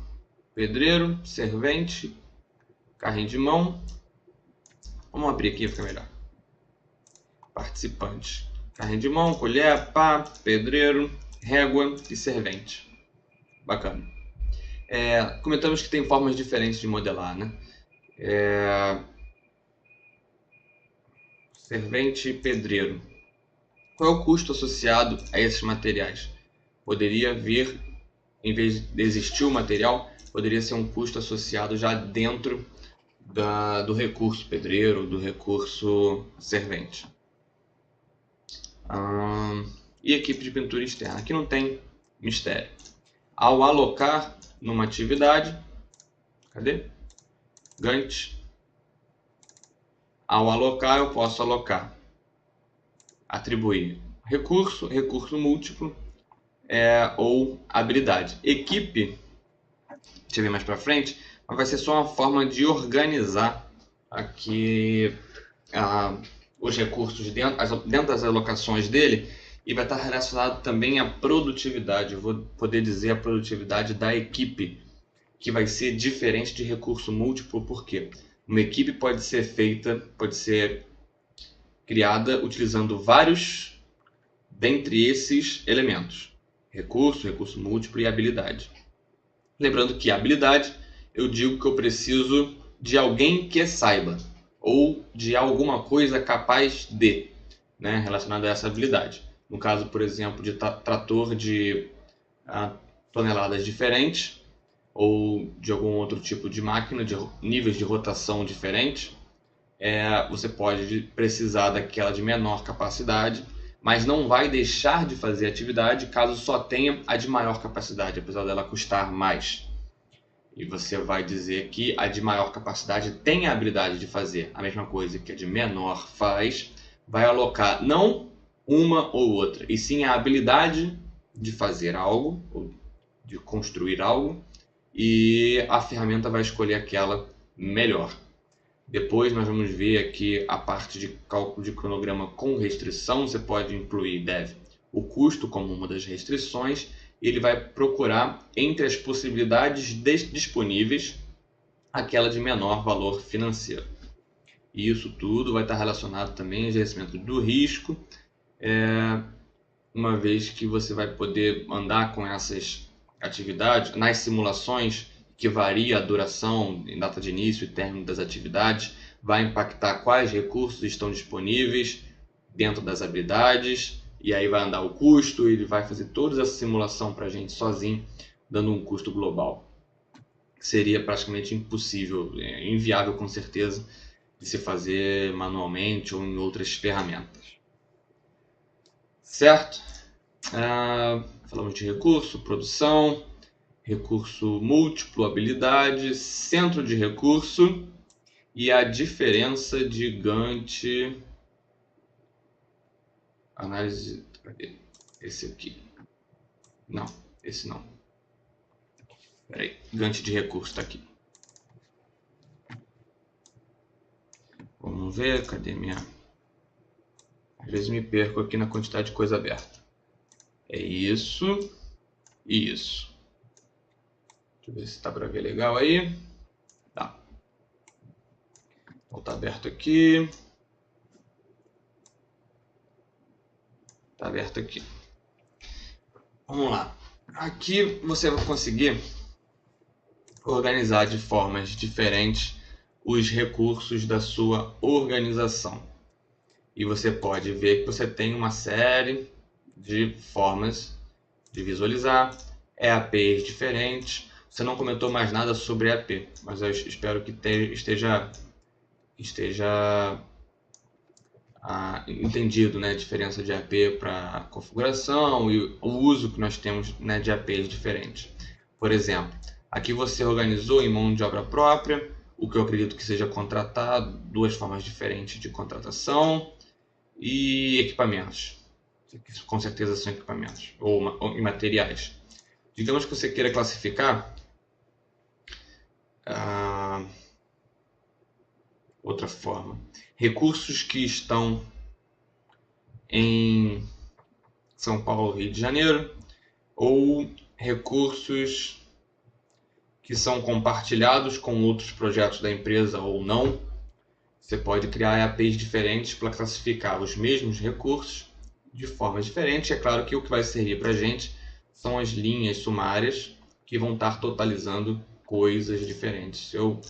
pedreiro, servente, carrinho de mão. Vamos abrir aqui, fica melhor. Participante, carrinho de mão, colher, pá, pedreiro, régua e servente. Bacana. Comentamos que tem formas diferentes de modelar, né? Servente e pedreiro. Qual é o custo associado a esses materiais? Poderia vir, em vez de existir o material, poderia ser um custo associado já dentro do recurso pedreiro, do recurso servente. E equipe de pintura externa. Aqui não tem mistério. Ao alocar numa atividade, cadê? Gantt. Ao alocar, eu posso alocar atribuir recurso, recurso múltiplo ou habilidade. Equipe, deixa eu ver mais para frente, vai ser só uma forma de organizar aqui os recursos dentro das alocações dele, e vai estar relacionado também à produtividade. Eu vou poder dizer a produtividade da equipe, que vai ser diferente de recurso múltiplo. Por quê? Uma equipe pode ser criada utilizando vários dentre esses elementos: recurso, recurso múltiplo e habilidade. Lembrando que habilidade, eu digo que eu preciso de alguém que saiba, ou de alguma coisa capaz de, né, relacionada a essa habilidade. No caso, por exemplo, de trator de toneladas diferentes, ou de algum outro tipo de máquina, de níveis de rotação diferentes, você pode precisar daquela de menor capacidade, mas não vai deixar de fazer atividade caso só tenha a de maior capacidade, apesar dela custar mais. E você vai dizer que a de maior capacidade tem a habilidade de fazer a mesma coisa que a de menor faz, vai alocar não uma ou outra, e sim a habilidade de fazer algo, ou de construir algo, e a ferramenta vai escolher aquela melhor. Depois nós vamos ver aqui a parte de cálculo de cronograma com restrição. Você pode incluir, o custo como uma das restrições. Ele vai procurar entre as possibilidades disponíveis aquela de menor valor financeiro. E isso tudo vai estar relacionado também ao gerenciamento do risco, uma vez que você vai poder andar com essas atividades nas simulações, que varia a duração em data de início e término das atividades, vai impactar quais recursos estão disponíveis dentro das habilidades, e aí vai andar o custo, ele vai fazer toda essa simulação para a gente sozinho, dando um custo global. Seria praticamente impossível, inviável com certeza, de se fazer manualmente ou em outras ferramentas. Certo? Falamos de recurso, produção, recurso múltiplo, habilidade, centro de recurso e a diferença de Gantt. Análise. Cadê? Esse aqui. Não, esse não. Peraí, Gantt de recurso está aqui. Vamos ver, cadê minha. Às vezes me perco aqui na quantidade de coisa aberta. É isso e isso. Deixa eu ver se está para ver legal aí. Tá. Então está aberto aqui. Está aberto aqui. Vamos lá. Aqui você vai conseguir organizar de formas diferentes os recursos da sua organização. E você pode ver que você tem uma série de formas de visualizar, EAPs diferentes. Você não comentou mais nada sobre EAP, mas eu espero que esteja entendido, né, a diferença de EAP para configuração e o uso que nós temos, né, de EAPs diferentes. Por exemplo, aqui você organizou em mão de obra própria, o que eu acredito que seja contratado, duas formas diferentes de contratação, e equipamentos. Com certeza são equipamentos ou materiais. Digamos que você queira classificar outra forma, recursos que estão em São Paulo, Rio de Janeiro, ou recursos que são compartilhados com outros projetos da empresa ou não. Você pode criar EAPs diferentes para classificar os mesmos recursos de formas diferentes. É claro que o que vai servir para a gente são as linhas sumárias que vão estar totalizando coisas diferentes. Se eu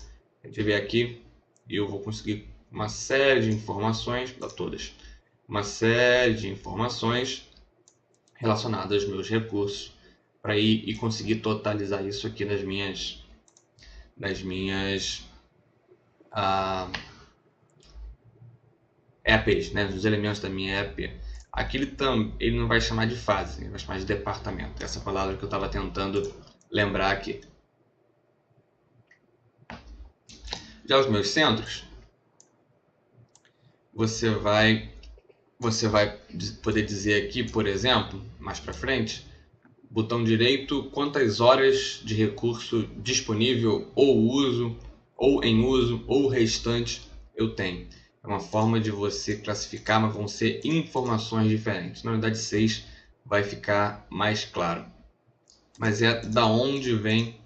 tiver aqui, eu vou conseguir uma série de informações, para todas, uma série de informações relacionadas aos meus recursos, para ir e conseguir totalizar isso aqui nas minhas EAPs, né, os elementos da minha EAP. Aqui ele não vai chamar de fase, ele vai chamar de departamento. Essa palavra que eu estava tentando lembrar aqui. Já os meus centros, você vai você vai poder dizer aqui, por exemplo, mais para frente, botão direito, quantas horas de recurso disponível ou uso, ou em uso, ou restante eu tenho. É uma forma de você classificar, mas vão ser informações diferentes. Na unidade 6 vai ficar mais claro. Mas é da onde vem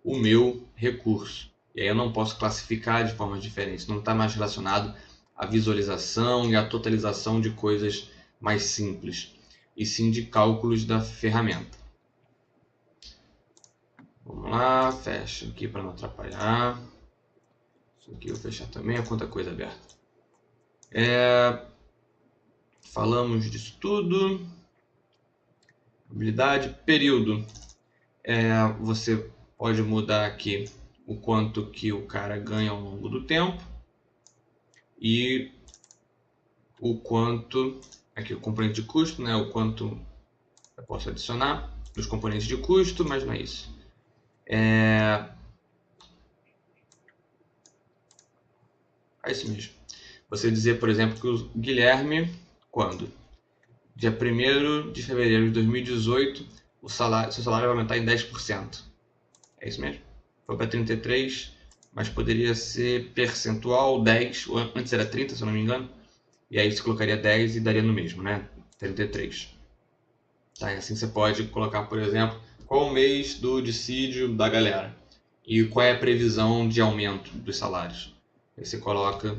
o meu recurso. E aí eu não posso classificar de formas diferentes. Não está mais relacionado à visualização e à totalização de coisas mais simples, e sim de cálculos da ferramenta. Vamos lá, fecha aqui para não atrapalhar. Isso aqui eu vou fechar também, é quanta coisa aberta. Falamos disso tudo. Habilidade, período. Você pode mudar aqui o quanto que o cara ganha ao longo do tempo. E o quanto, aqui o componente de custo, né? O quanto eu posso adicionar dos componentes de custo, mas não é isso. É isso mesmo. Você dizer, por exemplo, que o Guilherme, quando? Dia 1º de fevereiro de 2018, seu salário vai aumentar em 10%. É isso mesmo. Foi para 33%, mas poderia ser percentual 10%, antes era 30%, se eu não me engano. E aí você colocaria 10% e daria no mesmo, né? 33%. Tá, e assim você pode colocar, por exemplo, qual o mês do dissídio da galera e qual é a previsão de aumento dos salários. Aí você coloca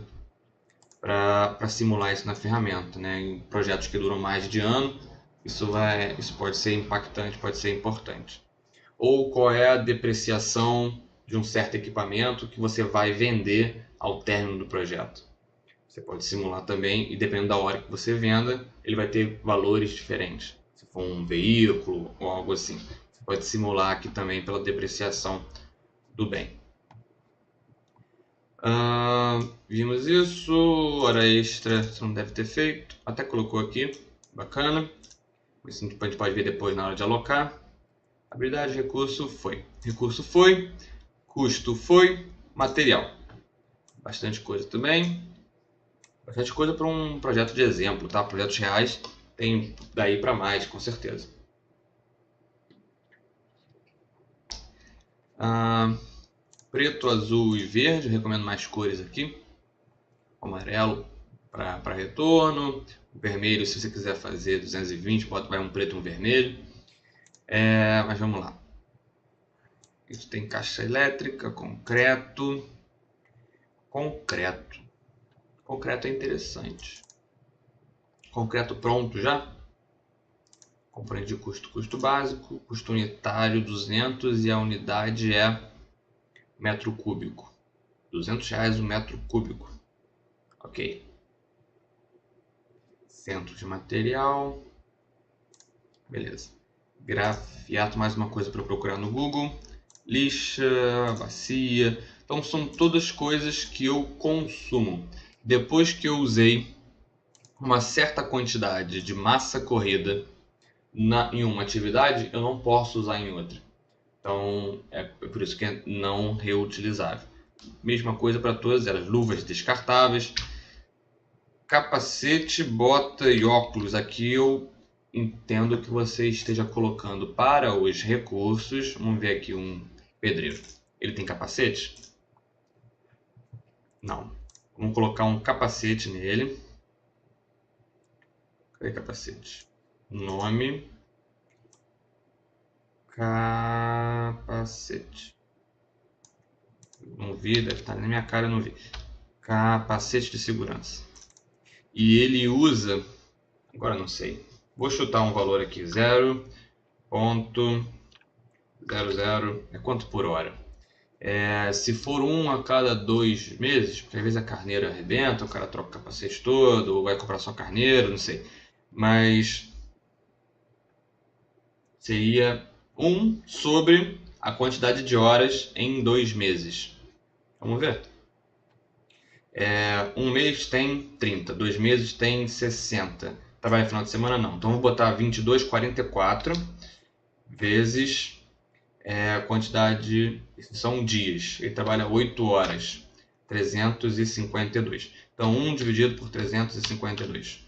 para simular isso na ferramenta, né? Em projetos que duram mais de ano, isso pode ser impactante, pode ser importante. Ou qual é a depreciação de um certo equipamento que você vai vender ao término do projeto. Você pode simular também, e dependendo da hora que você venda, ele vai ter valores diferentes. Se for um veículo ou algo assim, você pode simular aqui também pela depreciação do bem. Vimos isso, hora extra você não deve ter feito, até colocou aqui, bacana. Isso a gente pode ver depois na hora de alocar. Habilidade, recurso foi, custo foi, material. Bastante coisa também. Bastante coisa para um projeto de exemplo, tá? Projetos reais tem daí para mais, com certeza. Preto, azul e verde, eu recomendo mais cores aqui. Amarelo para retorno. Vermelho, se você quiser fazer 220, vai um preto e um vermelho. Mas vamos lá. Isso tem caixa elétrica, concreto. Concreto é interessante. Concreto pronto já? Componente de custo básico, custo unitário 200 e a unidade é metro cúbico. R$200 o metro cúbico. Ok. Centro de material. Beleza. Grafiato, mais uma coisa para procurar no Google. Lixa, bacia. Então são todas coisas que eu consumo. Depois que eu usei uma certa quantidade de massa corrida em uma atividade, eu não posso usar em outra. Então é por isso que é não reutilizável. Mesma coisa para todas elas. Luvas descartáveis. Capacete, bota e óculos. Aqui eu entendo que você esteja colocando para os recursos. Vamos ver aqui um pedreiro. Ele tem capacete? Não. Vamos colocar um capacete nele. Cadê capacete? Nome. Capacete. Não vi, deve estar na minha cara, não vi. Capacete de segurança. E ele usa... Agora não sei. Vou chutar um valor aqui. 0.00. É quanto por hora? Se for 1 a cada 2 meses, porque às vezes a carneira arrebenta, o cara troca o capacete todo, ou vai comprar só carneiro, não sei. Mas seria 1 sobre a quantidade de horas em 2 meses. Vamos ver? Um mês tem 30, 2 meses tem 60. Trabalha no final de semana? Não. Então vou botar 22,44 vezes a quantidade, são dias. Ele trabalha 8 horas, 352. Então 1 dividido por 352.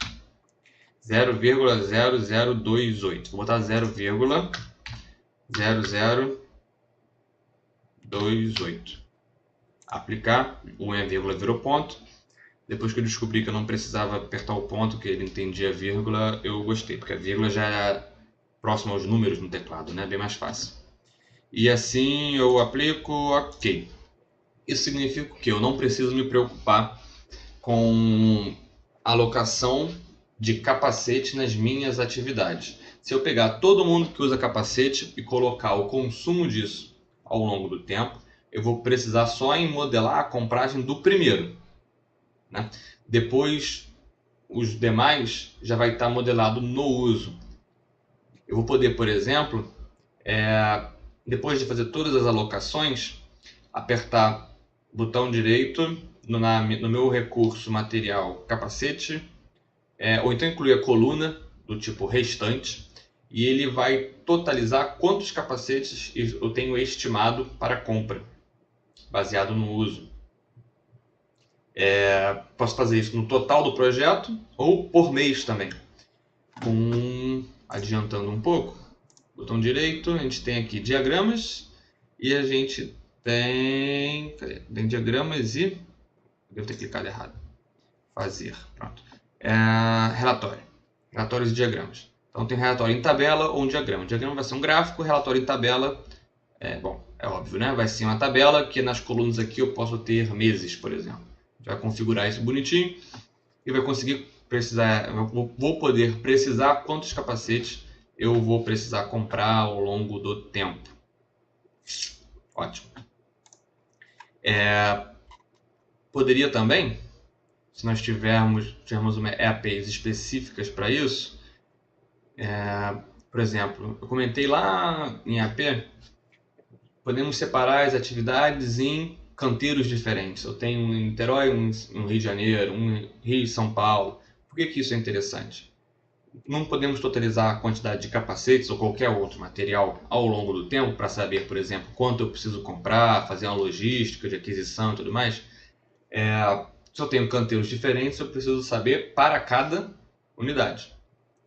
0,0028. Vou botar 0,0028. Aplicar, o vírgula virou ponto. Depois que eu descobri que eu não precisava apertar o ponto, que ele entendia a vírgula, eu gostei, porque a vírgula já era próximo aos números no teclado, né? Bem mais fácil. E assim eu aplico, ok. Isso significa que eu não preciso me preocupar com alocação de capacete nas minhas atividades. Se eu pegar todo mundo que usa capacete e colocar o consumo disso ao longo do tempo, eu vou precisar só em modelar a compragem do primeiro, né? Depois, os demais já vai estar modelado no uso. Eu vou poder, por exemplo, depois de fazer todas as alocações, apertar o botão direito no meu recurso material capacete, ou então incluir a coluna do tipo restante, e ele vai totalizar quantos capacetes eu tenho estimado para compra, baseado no uso. Posso fazer isso no total do projeto ou por mês também. Adiantando um pouco, botão direito, a gente tem aqui diagramas e a gente tem diagramas e devo ter clicado errado. Fazer, pronto. Relatórios e diagramas. Então tem relatório em tabela ou um diagrama. O diagrama vai ser um gráfico, relatório em tabela, é óbvio, né? Vai ser uma tabela que nas colunas aqui eu posso ter meses, por exemplo. A gente vai configurar isso bonitinho e vai conseguir precisar, vou poder precisar quantos capacetes eu vou precisar comprar ao longo do tempo. Ótimo. Poderia também, se nós tivermos APIs específicas para isso, por exemplo, eu comentei lá em AP, podemos separar as atividades em canteiros diferentes. Eu tenho um em Niterói, um no Rio de Janeiro, um em Rio e São Paulo. Por que isso é interessante? Não podemos totalizar a quantidade de capacetes ou qualquer outro material ao longo do tempo para saber, por exemplo, quanto eu preciso comprar, fazer uma logística de aquisição e tudo mais. Se eu tenho canteiros diferentes, eu preciso saber para cada unidade.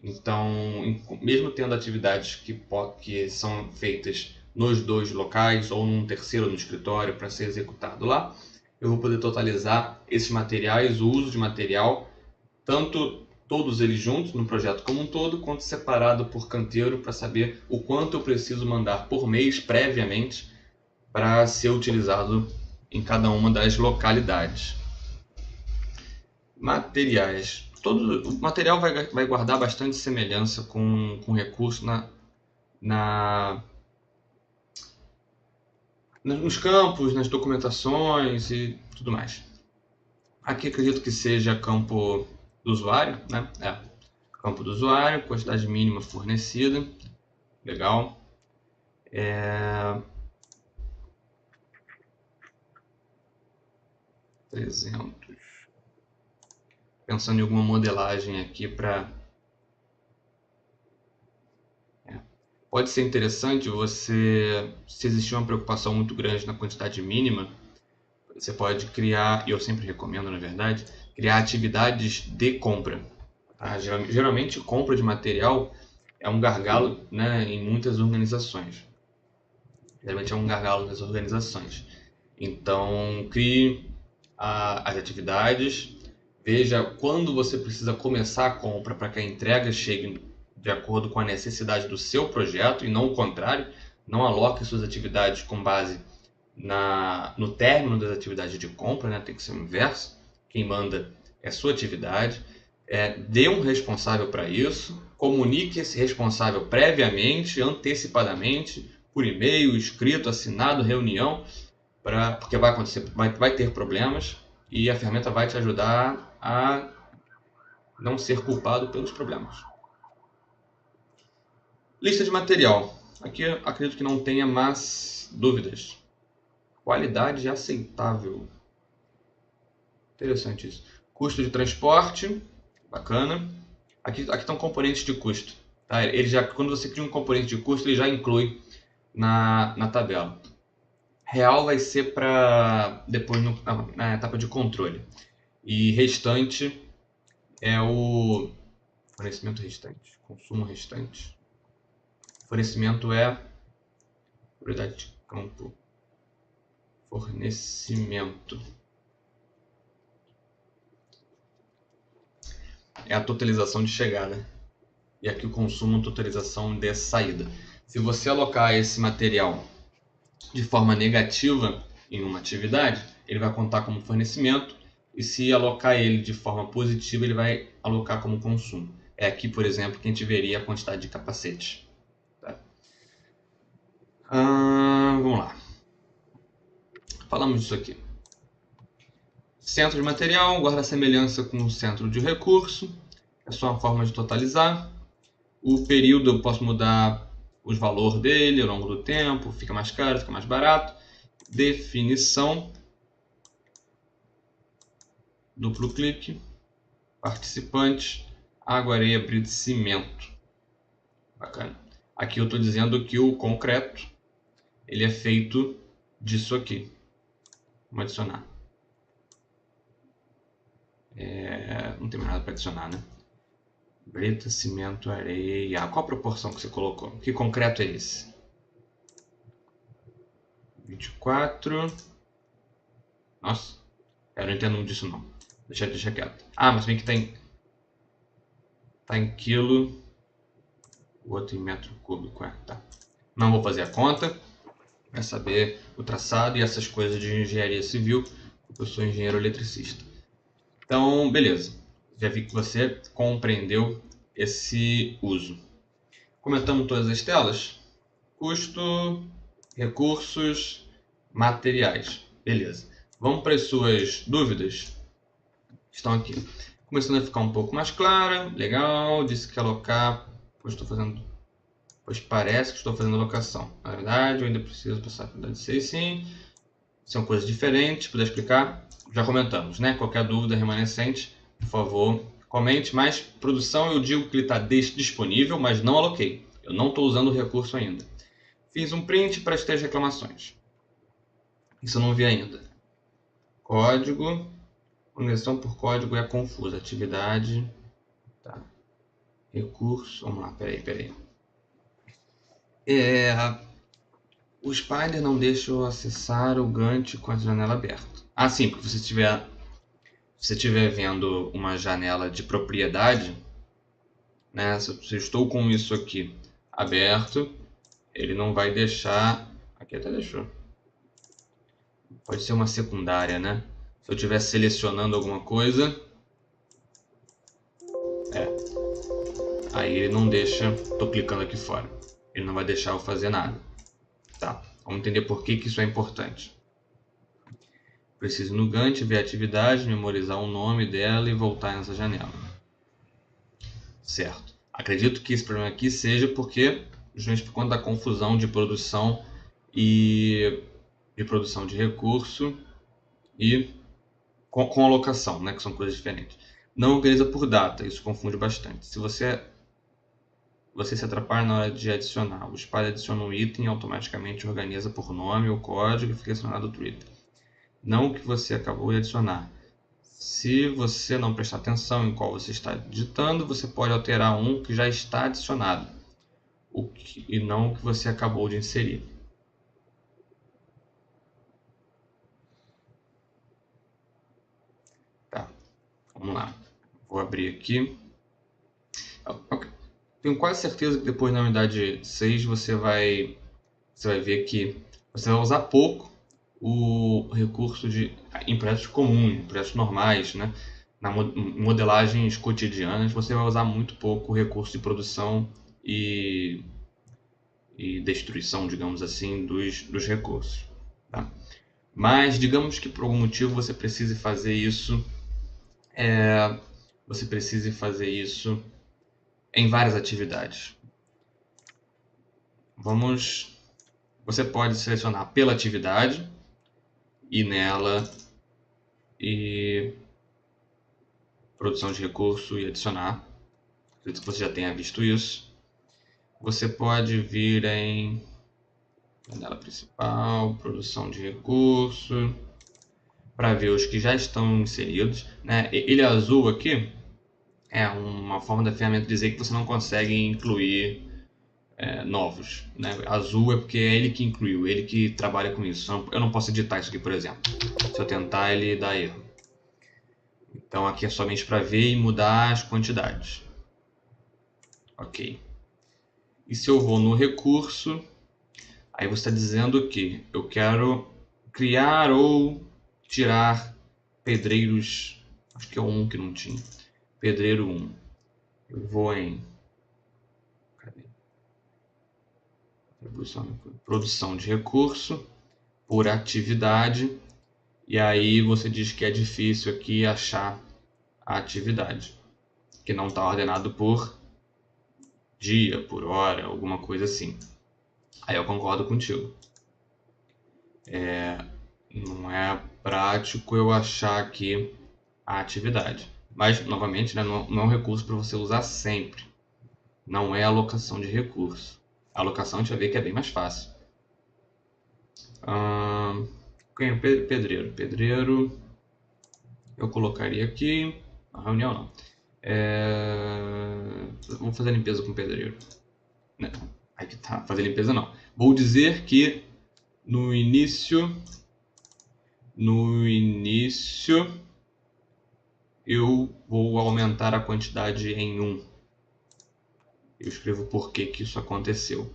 Então, mesmo tendo atividades que são feitas nos dois locais ou num terceiro no escritório para ser executado lá, eu vou poder totalizar esses materiais, o uso de material, tanto todos eles juntos no projeto como um todo, quanto separado por canteiro para saber o quanto eu preciso mandar por mês previamente para ser utilizado em cada uma das localidades. Materiais. O material vai guardar bastante semelhança com recurso nos campos, nas documentações e tudo mais. Aqui acredito que seja campo do usuário, né? Campo do usuário, quantidade mínima fornecida. Legal. 300. Pensando em alguma modelagem aqui para... Pode ser interessante se existir uma preocupação muito grande na quantidade mínima, você pode criar, e eu sempre recomendo na verdade, criar atividades de compra. Geralmente compra de material é um gargalo, né, em muitas organizações. Geralmente é um gargalo nas organizações. Então crie as atividades, veja quando você precisa começar a compra para que a entrega chegue de acordo com a necessidade do seu projeto e não o contrário. Não aloque suas atividades com base no término das atividades de compra, né? Tem que ser o inverso. Quem manda é a sua atividade. Dê um responsável para isso, comunique esse responsável previamente, antecipadamente, por e-mail, escrito, assinado, reunião, porque vai acontecer, vai ter problemas e a ferramenta vai te ajudar a não ser culpado pelos problemas. Lista de material. Aqui eu acredito que não tenha mais dúvidas. Qualidade aceitável. Interessante isso. Custo de transporte. Bacana. Aqui estão componentes de custo. Tá? Quando você cria um componente de custo, ele já inclui na tabela. Real vai ser para depois na etapa de controle. E restante é Fornecimento restante, consumo restante. Fornecimento é prioridade de campo. Fornecimento é a totalização de chegada. E aqui o consumo, totalização de saída. Se você alocar esse material de forma negativa em uma atividade, ele vai contar como fornecimento. E se alocar ele de forma positiva, ele vai alocar como consumo. É aqui, por exemplo, que a gente veria a quantidade de capacete. Tá? Vamos lá. Falamos disso aqui. Centro de material guarda semelhança com o centro de recurso. É só uma forma de totalizar. O período eu posso mudar os valores dele ao longo do tempo. Fica mais caro, fica mais barato. Definição. Duplo clique. Participantes. Água, areia, brita, cimento. Bacana. Aqui eu estou dizendo que o concreto ele é feito disso aqui. Vamos adicionar. Não tem mais nada para adicionar, né? Brita, cimento, areia. Qual a proporção que você colocou? Que concreto é esse? 24. Nossa, eu não entendo disso não. Deixa quieto. Mas bem que tá em quilo. O outro em metro cúbico. Tá. Não vou fazer a conta. Vai saber o traçado e essas coisas de engenharia civil. Eu sou engenheiro eletricista. Então, beleza. Já vi que você compreendeu esse uso. Comentamos todas as telas. Custo, recursos, materiais. Beleza. Vamos para as suas dúvidas. Estão aqui. Começando a ficar um pouco mais clara. Legal. Disse que alocar. Pois parece que estou fazendo alocação. Na verdade, eu ainda preciso passar pela DC, sim. São coisas diferentes. Puder explicar? Já comentamos, né? Qualquer dúvida remanescente, por favor, comente. Mas produção eu digo que ele está disponível, mas não aloquei. Eu não estou usando o recurso ainda. Fiz um print para as 3 reclamações. Isso eu não vi ainda. Código. Conversão por código é confusa. Atividade. Tá. Recurso. Vamos lá, peraí. O Spider não deixa eu acessar o Gantt com a janela aberta. Sim, porque se você estiver vendo uma janela de propriedade, né, se eu estou com isso aqui aberto, ele não vai deixar... Aqui até deixou. Pode ser uma secundária, né? Se eu estiver selecionando alguma coisa... Aí ele não deixa... Estou clicando aqui fora. Ele não vai deixar eu fazer nada. Tá, vamos entender por que isso é importante. Preciso no Gantt ver a atividade, memorizar o nome dela e voltar nessa janela. Certo. Acredito que esse problema aqui seja porque, justamente por conta da confusão de produção e de produção de recurso e com alocação, né, que são coisas diferentes. Não organiza por data, isso confunde bastante. Se você se atrapalha na hora de adicionar. O Spider adiciona um item e automaticamente organiza por nome ou código e fica adicionado outro item. Não o que você acabou de adicionar. Se você não prestar atenção em qual você está digitando, você pode alterar um que já está adicionado e não o que você acabou de inserir. Tá, vamos lá. Vou abrir aqui. Tenho quase certeza que depois na unidade 6 você vai ver que você vai usar pouco o recurso em projetos comuns, em projetos normais, né? Na modelagens cotidianas você vai usar muito pouco o recurso de produção e destruição, digamos assim, dos recursos. Tá? Mas digamos que por algum motivo você precise fazer isso em várias atividades. Você pode selecionar pela atividade e nela produção de recurso e adicionar. Acredito que você já tenha visto isso. Você pode vir em janela principal, produção de recurso, para ver os que já estão inseridos, né? Ele azul aqui É uma forma da ferramenta dizer que você não consegue incluir novos, né? Azul é porque é ele que incluiu, ele que trabalha com isso. Eu não posso editar isso aqui, por exemplo. Se eu tentar, ele dá erro. Então aqui é somente para ver e mudar as quantidades. Ok. E se eu vou no recurso, aí você está dizendo que eu quero criar ou tirar pedreiros. Acho que é um que não tinha. Pedreiro 1. Eu vou em produção de recurso por atividade. E aí você diz que é difícil aqui achar a atividade, que não está ordenado por dia, por hora, alguma coisa assim. Aí eu concordo contigo. Não é prático eu achar aqui a atividade. Mas, novamente, né, não é um recurso para você usar sempre. Não é alocação de recurso. A alocação a gente vai ver que é bem mais fácil. Quem é pedreiro? Pedreiro eu colocaria aqui. Na reunião não. Vou fazer limpeza com pedreiro. Não, aí que tá. Fazer limpeza não. Vou dizer que no início eu vou aumentar a quantidade em 1. Eu escrevo por que isso aconteceu.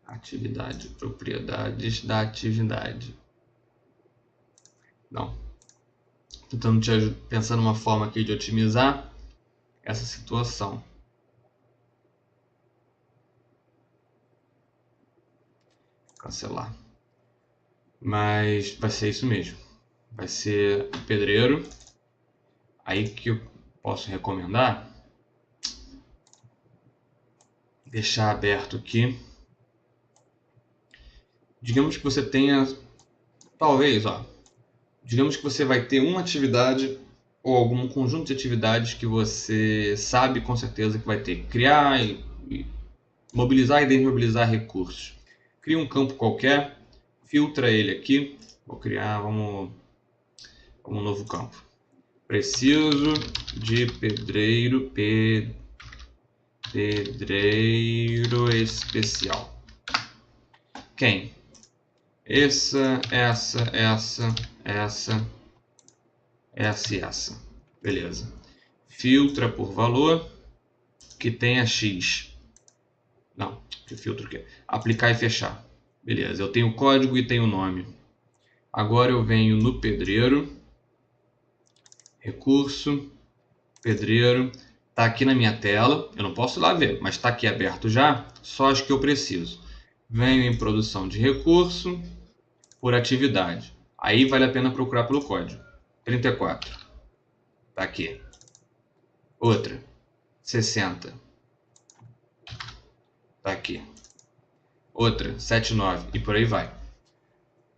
Atividade, propriedades da atividade. Não. Tentando pensar numa forma aqui de otimizar essa situação. Cancelar. Mas vai ser isso mesmo. Vai ser o pedreiro. Aí que eu posso recomendar deixar aberto aqui. Digamos que você tenha, talvez, digamos que você vai ter uma atividade ou algum conjunto de atividades que você sabe com certeza que vai ter que criar e mobilizar e desmobilizar recursos. Cria um campo qualquer, filtra ele aqui. Vou criar, vamos um novo campo. Preciso de pedreiro especial. Quem? Essa e essa. Beleza. Filtra por valor que tenha X. Não, que filtro que é? Aplicar e fechar. Beleza, eu tenho código e tenho nome. Agora eu venho no pedreiro. Recurso, pedreiro. Está aqui na minha tela. Eu não posso ir lá ver, mas está aqui aberto já. Só as que eu preciso. Venho em produção de recurso por atividade. Aí vale a pena procurar pelo código. 34. Tá aqui. Outra. 60. Tá aqui. Outra. 79. E por aí vai.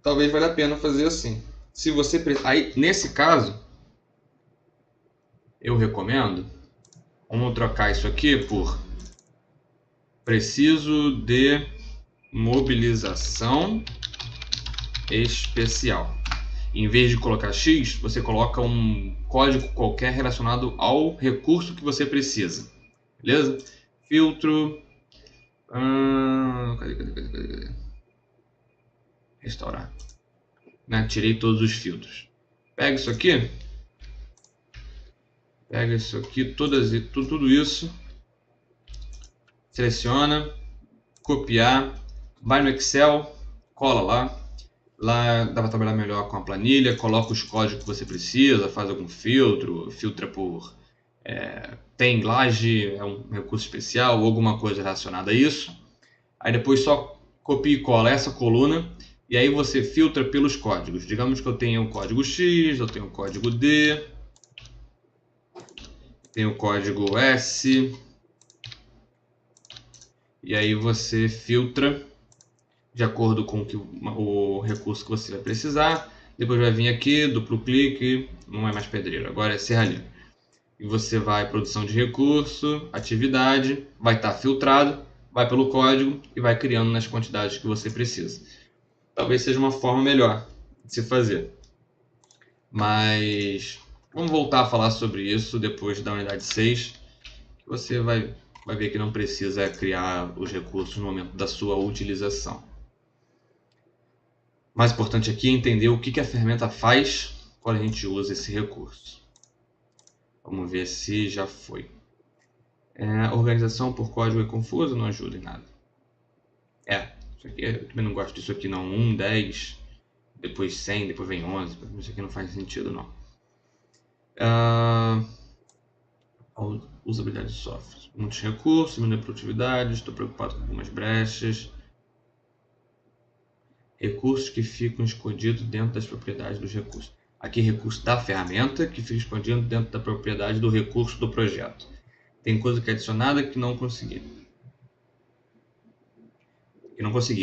Talvez valha a pena fazer assim. Se você aí nesse caso, eu recomendo. Vamos trocar isso aqui por preciso de mobilização especial. Em vez de colocar X, você coloca um código qualquer relacionado ao recurso que você precisa. Beleza? Filtro. Cadê? Restaurar. Né? Tirei todos os filtros. Pega isso aqui. Tudo isso. Seleciona. Copiar. Vai no Excel. Cola lá. Lá dá para trabalhar melhor com a planilha, coloca os códigos que você precisa, faz algum filtro, filtra por tem laje, é um recurso especial ou alguma coisa relacionada a isso. Aí depois só copia e cola essa coluna e aí você filtra pelos códigos. Digamos que eu tenho o código X, eu tenho o código D, tenho o código S, e aí você filtra de acordo com o recurso que você vai precisar. Depois vai vir aqui, duplo clique, não é mais pedreiro, agora é serralheiro. E você vai produção de recurso, atividade, vai estar filtrado, vai pelo código e vai criando nas quantidades que você precisa. Talvez seja uma forma melhor de se fazer. Mas Vamos voltar a falar sobre isso depois da unidade 6. Você vai ver que não precisa criar os recursos no momento da sua utilização. O mais importante aqui é entender o que a ferramenta faz quando a gente usa esse recurso. Vamos ver se já foi. Organização por código é confusa, não ajuda em nada. Isso aqui, eu também não gosto disso aqui não. 1, 10, depois 100, depois vem 11. Isso aqui não faz sentido não. Usabilidade de software. Muitos recursos, diminuir a produtividade, estou preocupado com algumas brechas. Recursos que ficam escondidos dentro das propriedades dos recursos. Aqui, recurso da ferramenta que fica escondido dentro da propriedade do recurso do projeto. Tem coisa que é adicionada que não consegui.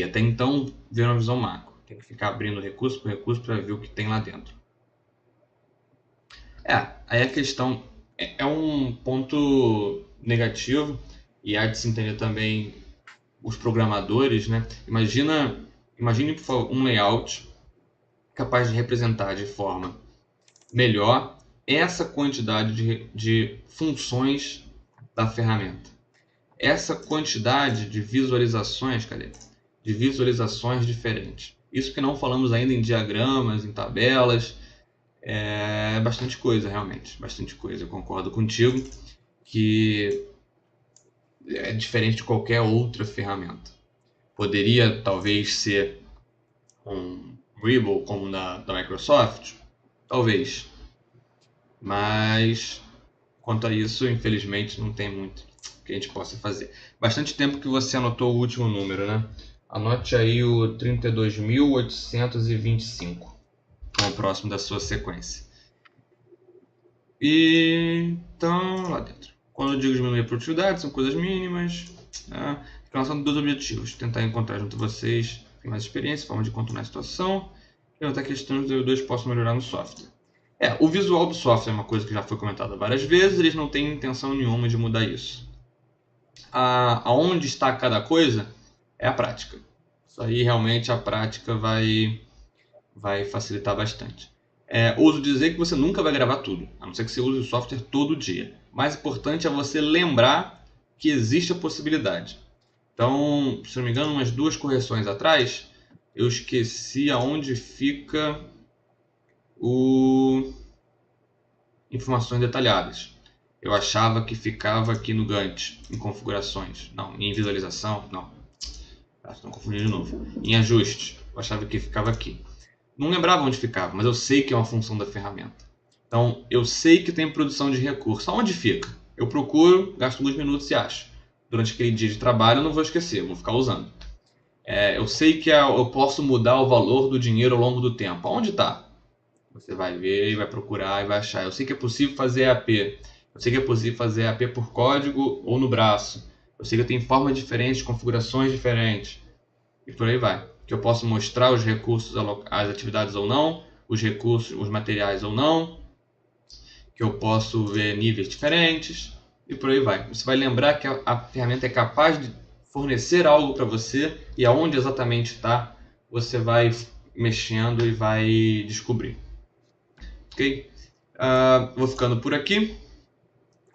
Até então ver uma visão macro. Tem que ficar abrindo recurso por recurso para ver o que tem lá dentro. Aí a questão é um ponto negativo e há de se entender também os programadores, né? Imagine, por favor, um layout capaz de representar de forma melhor essa quantidade de funções da ferramenta. Essa quantidade de visualizações, de visualizações diferentes. Isso que não falamos ainda em diagramas, em tabelas. É bastante coisa, realmente. Bastante coisa. Eu concordo contigo que é diferente de qualquer outra ferramenta. Poderia, talvez, ser um Rebel como da Microsoft? Talvez. Mas, quanto a isso, infelizmente, não tem muito que a gente possa fazer. Bastante tempo que você anotou o último número, né? Anote aí o 32.825, que é o próximo da sua sequência. E então, lá dentro. Quando eu digo diminuir a produtividade, são coisas mínimas. Relação de 2 objetivos. Tentar encontrar junto a vocês que mais experiência, forma de contornar a situação. E outra questão que os dois possam melhorar no software. O visual do software é uma coisa que já foi comentada várias vezes. Eles não têm intenção nenhuma de mudar isso. Aonde está cada coisa é a prática. Isso aí realmente a prática vai facilitar bastante. Ouso dizer que você nunca vai gravar tudo, a não ser que você use o software todo dia. O mais importante é você lembrar que existe a possibilidade. Então, se não me engano, umas 2 correções atrás, eu esqueci aonde fica o informações detalhadas. Eu achava que ficava aqui no Gantt, em configurações. Não, em visualização, não. Estou confundindo de novo. Em ajustes, eu achava que ficava aqui. Não lembrava onde ficava, mas eu sei que é uma função da ferramenta. Então, eu sei que tem produção de recurso. Aonde fica? Eu procuro, gasto alguns minutos e acho. Durante aquele dia de trabalho eu não vou esquecer, vou ficar usando. Eu sei que eu posso mudar o valor do dinheiro ao longo do tempo. Aonde está? Você vai ver e vai procurar e vai achar. Eu sei que é possível fazer AP. Eu sei que é possível fazer AP por código ou no braço. Eu sei que eu tenho formas diferentes, configurações diferentes. E por aí vai. Que eu posso mostrar os recursos, as atividades ou não, os recursos, os materiais ou não. Que eu posso ver níveis diferentes. E por aí vai. Você vai lembrar que a ferramenta é capaz de fornecer algo para você. E aonde exatamente está, você vai mexendo e vai descobrir. Ok? Vou ficando por aqui.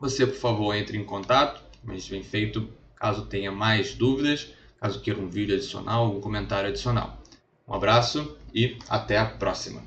Você, por favor, entre em contato, mas bem feito, caso tenha mais dúvidas, caso queira um vídeo adicional, um comentário adicional. Um abraço e até a próxima!